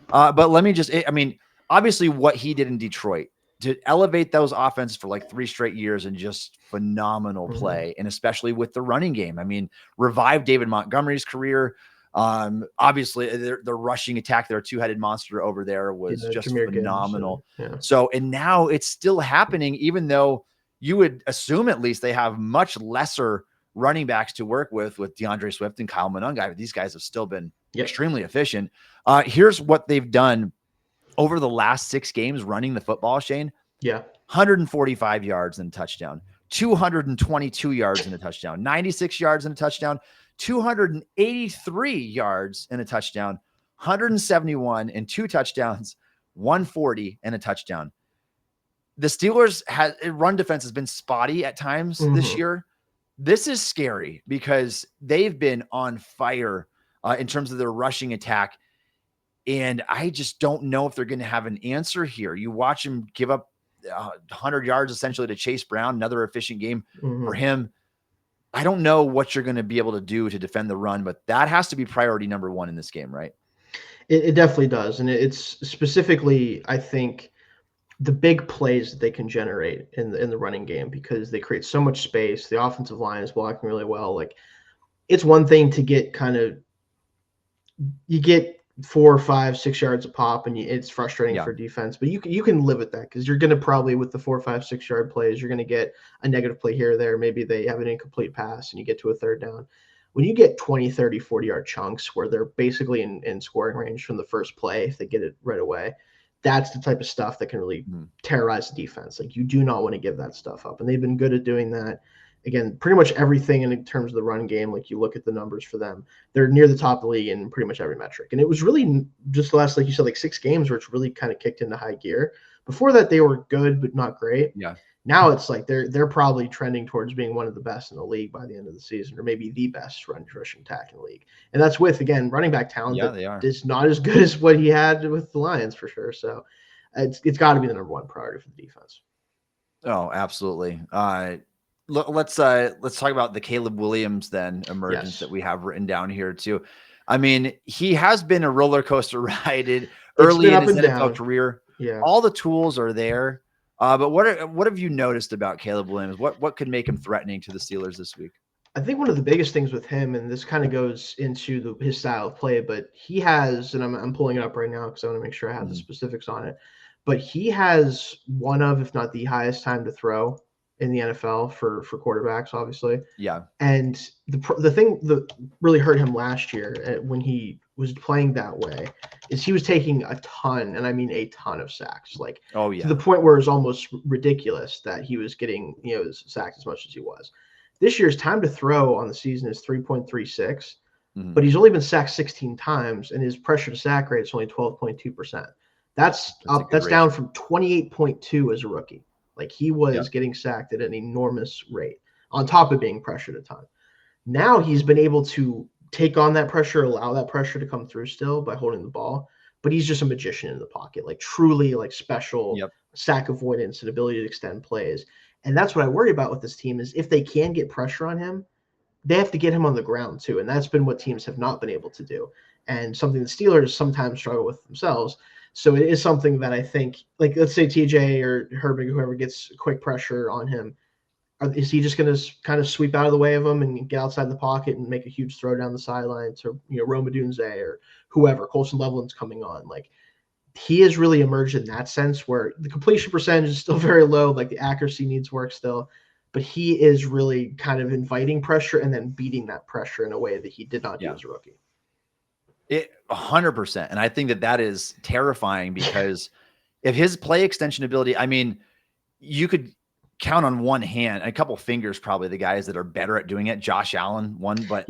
But let me obviously what he did in Detroit to elevate those offenses for 3 straight years and just phenomenal play. And especially with the running game, revive David Montgomery's career. Obviously the rushing attack, their 2-headed monster over there was just phenomenal. So, and now it's still happening, even though you would assume at least they have much lesser running backs to work with DeAndre Swift and Kyle Monangai. These guys have still been extremely efficient. Here's what they've done over the last 6 games running the football, Shayne. 145 yards and a touchdown, 222 yards and a touchdown, 96 yards and a touchdown, 283 yards and a touchdown, 171 and 2 touchdowns, 140 and a touchdown. The Steelers run defense has been spotty at times this year. This is scary because they've been on fire in terms of their rushing attack. And I just don't know if they're going to have an answer here. You watch him give up 100 yards essentially to Chase Brown, another efficient game for him. I don't know what you're going to be able to do to defend the run, but that has to be priority number one in this game, right? It definitely does. And it's specifically, I think, the big plays that they can generate in the running game, because they create so much space. The offensive line is blocking really well. Like, it's one thing to get you get 4 or 5, 6 yards a pop, and it's frustrating for defense, but you can live with that, because you're going to probably, with the 4, 5, 6 yard plays, you're going to get a negative play here or there. Maybe they have an incomplete pass and you get to a third down. When you get 20, 30, 40 yard chunks where they're basically in scoring range from the first play, if they get it right away, that's the type of stuff that can really terrorize the defense. Like, you do not want to give that stuff up. And they've been good at doing that. Again, pretty much everything in terms of the run game, like, you look at the numbers for them, they're near the top of the league in pretty much every metric. And it was really just the last, like you said, like 6 games where it's really kind of kicked into high gear. Before that, they were good, but not great. Yeah. Now it's like they're probably trending towards being one of the best in the league by the end of the season, or maybe the best rushing attack in the league. And that's with, again, running back talent that is not as good as what he had with the Lions, for sure. So it's got to be the number one priority for the defense. Oh, absolutely. Let's talk about the Caleb Williams then emergence that we have written down here too. I mean, he has been a roller coaster ride early in his NFL career. Yeah, all the tools are there. But what have you noticed about Caleb Williams? What could make him threatening to the Steelers this week? I think one of the biggest things with him, and this kind of goes into his style of play, but he has, and I'm pulling it up right now because I want to make sure I have the specifics on it, but he has one of, if not the highest time to throw in the NFL for quarterbacks, obviously. Yeah. And the thing that really hurt him last year when he was playing that way is he was taking a ton, and I mean a ton of sacks, like to the point where it's almost ridiculous that he was getting, sacked as much as he was. This year's time to throw on the season is 3.36, but he's only been sacked 16 times, and his pressure to sack rate is only 12.2%. That's down from 28.2 as a rookie. Like, he was getting sacked at an enormous rate on top of being pressured a ton. Now he's been able to take on that pressure, allow that pressure to come through still by holding the ball, but he's just a magician in the pocket, like truly like special sack avoidance and ability to extend plays. And that's what I worry about with this team is if they can get pressure on him, they have to get him on the ground too. And that's been what teams have not been able to do, and something the Steelers sometimes struggle with themselves. So it is something that I think, like, let's say TJ or Herbig, whoever gets quick pressure on him, is he just going to kind of sweep out of the way of him and get outside the pocket and make a huge throw down the sideline to, Rome Odunze or whoever, Colson Loveland's coming on? Like, he has really emerged in that sense where the completion percentage is still very low. Like, the accuracy needs work still, but he is really kind of inviting pressure and then beating that pressure in a way that he did not do as a rookie. 100%. And I think that is terrifying because if his play extension ability, I mean, you could count on one hand, a couple fingers, probably the guys that are better at doing it. Josh Allen, one, but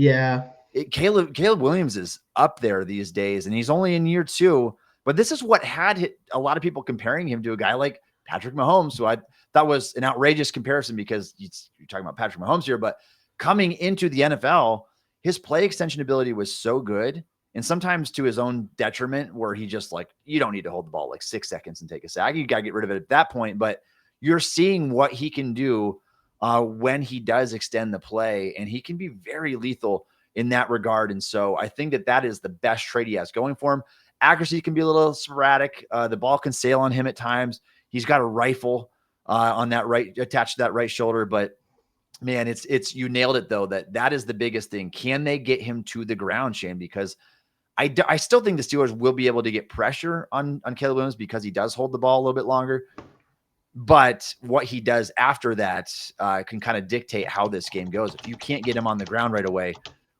Caleb Williams is up there these days, and he's only in year 2. But this is what had a lot of people comparing him to a guy like Patrick Mahomes, who I thought was an outrageous comparison because you're talking about Patrick Mahomes here, but coming into the NFL, his play extension ability was so good. And sometimes to his own detriment, where he just, like, you don't need to hold the ball like 6 seconds and take a sack. You got to get rid of it at that point. But you're seeing what he can do when he does extend the play, and he can be very lethal in that regard. And so I think that is the best trait he has going for him. Accuracy can be a little sporadic. The ball can sail on him at times. He's got a rifle on that attached to that right shoulder, but man, it's you nailed it though. That is the biggest thing. Can they get him to the ground, Shayne? Because I still think the Steelers will be able to get pressure on Caleb Williams because he does hold the ball a little bit longer. But what he does after that can kind of dictate how this game goes. If you can't get him on the ground right away,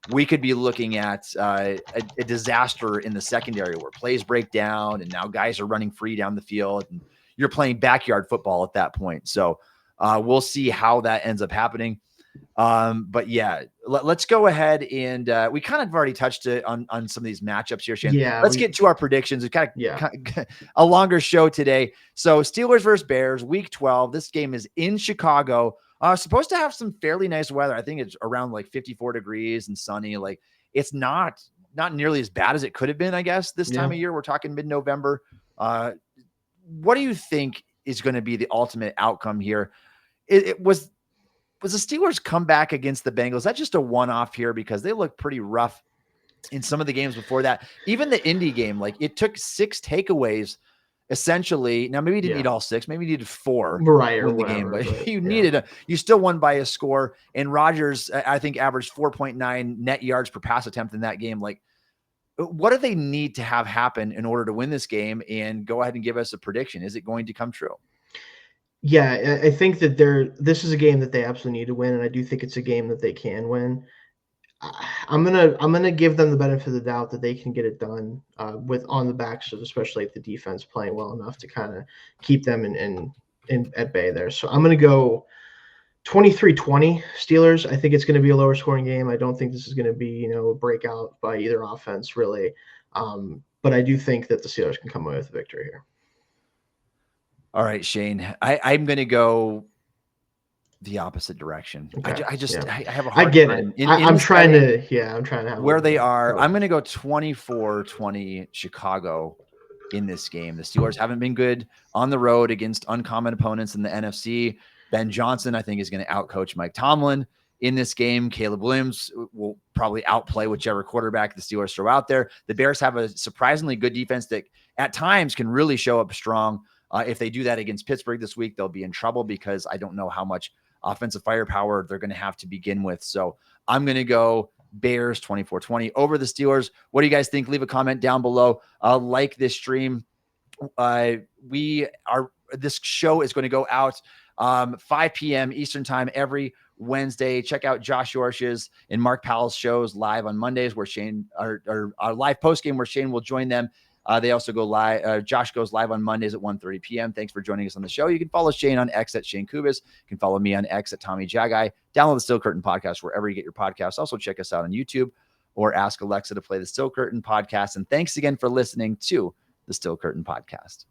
we could be looking at a disaster in the secondary where plays break down and now guys are running free down the field and you're playing backyard football at that point. So we'll see how that ends up happening. But yeah, let's go ahead and we kind of already touched on some of these matchups here, Shayne. Yeah, let's get to our predictions. It's kind of a longer show today. So Steelers versus Bears, week 12. This game is in Chicago Supposed to have some fairly nice weather. I think it's around like 54 degrees and sunny. Like it's not nearly as bad as it could have been, I guess, this time of year. We're talking mid-November. What do you think is going to be the ultimate outcome here? It was the Steelers' comeback against the Bengals. That's just a one-off here because they look pretty rough in some of the games before that. Even the Indy game, like it took 6 takeaways essentially. Now maybe you didn't need all 6, maybe you needed 4 right, to win the game, but you you still won by a score. And Rodgers, I think, averaged 4.9 net yards per pass attempt in that game. Like, what do they need to have happen in order to win this game? And go ahead and give us a prediction. Is it going to come true? Yeah, I think that this is a game that they absolutely need to win, and I do think it's a game that they can win. I'm gonna give them the benefit of the doubt that they can get it done with on the backs of especially the defense playing well enough to kind of keep them in at bay there. So I'm gonna go 23-20 Steelers. I think it's going to be a lower scoring game. I don't think this is going to be a breakout by either offense really, but I do think that the Steelers can come away with a victory here. All right, Shayne. I'm going to go the opposite direction. Okay. I have a hard time. I get it. I'm trying to have where they are. I'm going to go 24-20 Chicago in this game. The Steelers haven't been good on the road against uncommon opponents in the NFC. Ben Johnson, I think, is going to outcoach Mike Tomlin in this game. Caleb Williams will probably outplay whichever quarterback the Steelers throw out there. The Bears have a surprisingly good defense that at times can really show up strong. If they do that against Pittsburgh this week, they'll be in trouble because I don't know how much offensive firepower they're going to have to begin with. So I'm going to go Bears 24-20 over the Steelers. What do you guys think? Leave a comment down below. Like this stream. This show is going to go out 5 p.m. Eastern time every Wednesday. Check out Josh Yorsh's and Mark Powell's shows live on Mondays where Shayne our live post game where Shayne will join them. They also go live. Josh goes live on Mondays at 1:30 p.m. Thanks for joining us on the show. You can follow Shayne on X at Shayne Kubas. You can follow me on X at Tommy Jaggi. Download the Still Curtain podcast wherever you get your podcasts. Also check us out on YouTube or ask Alexa to play the Still Curtain podcast. And thanks again for listening to the Still Curtain podcast.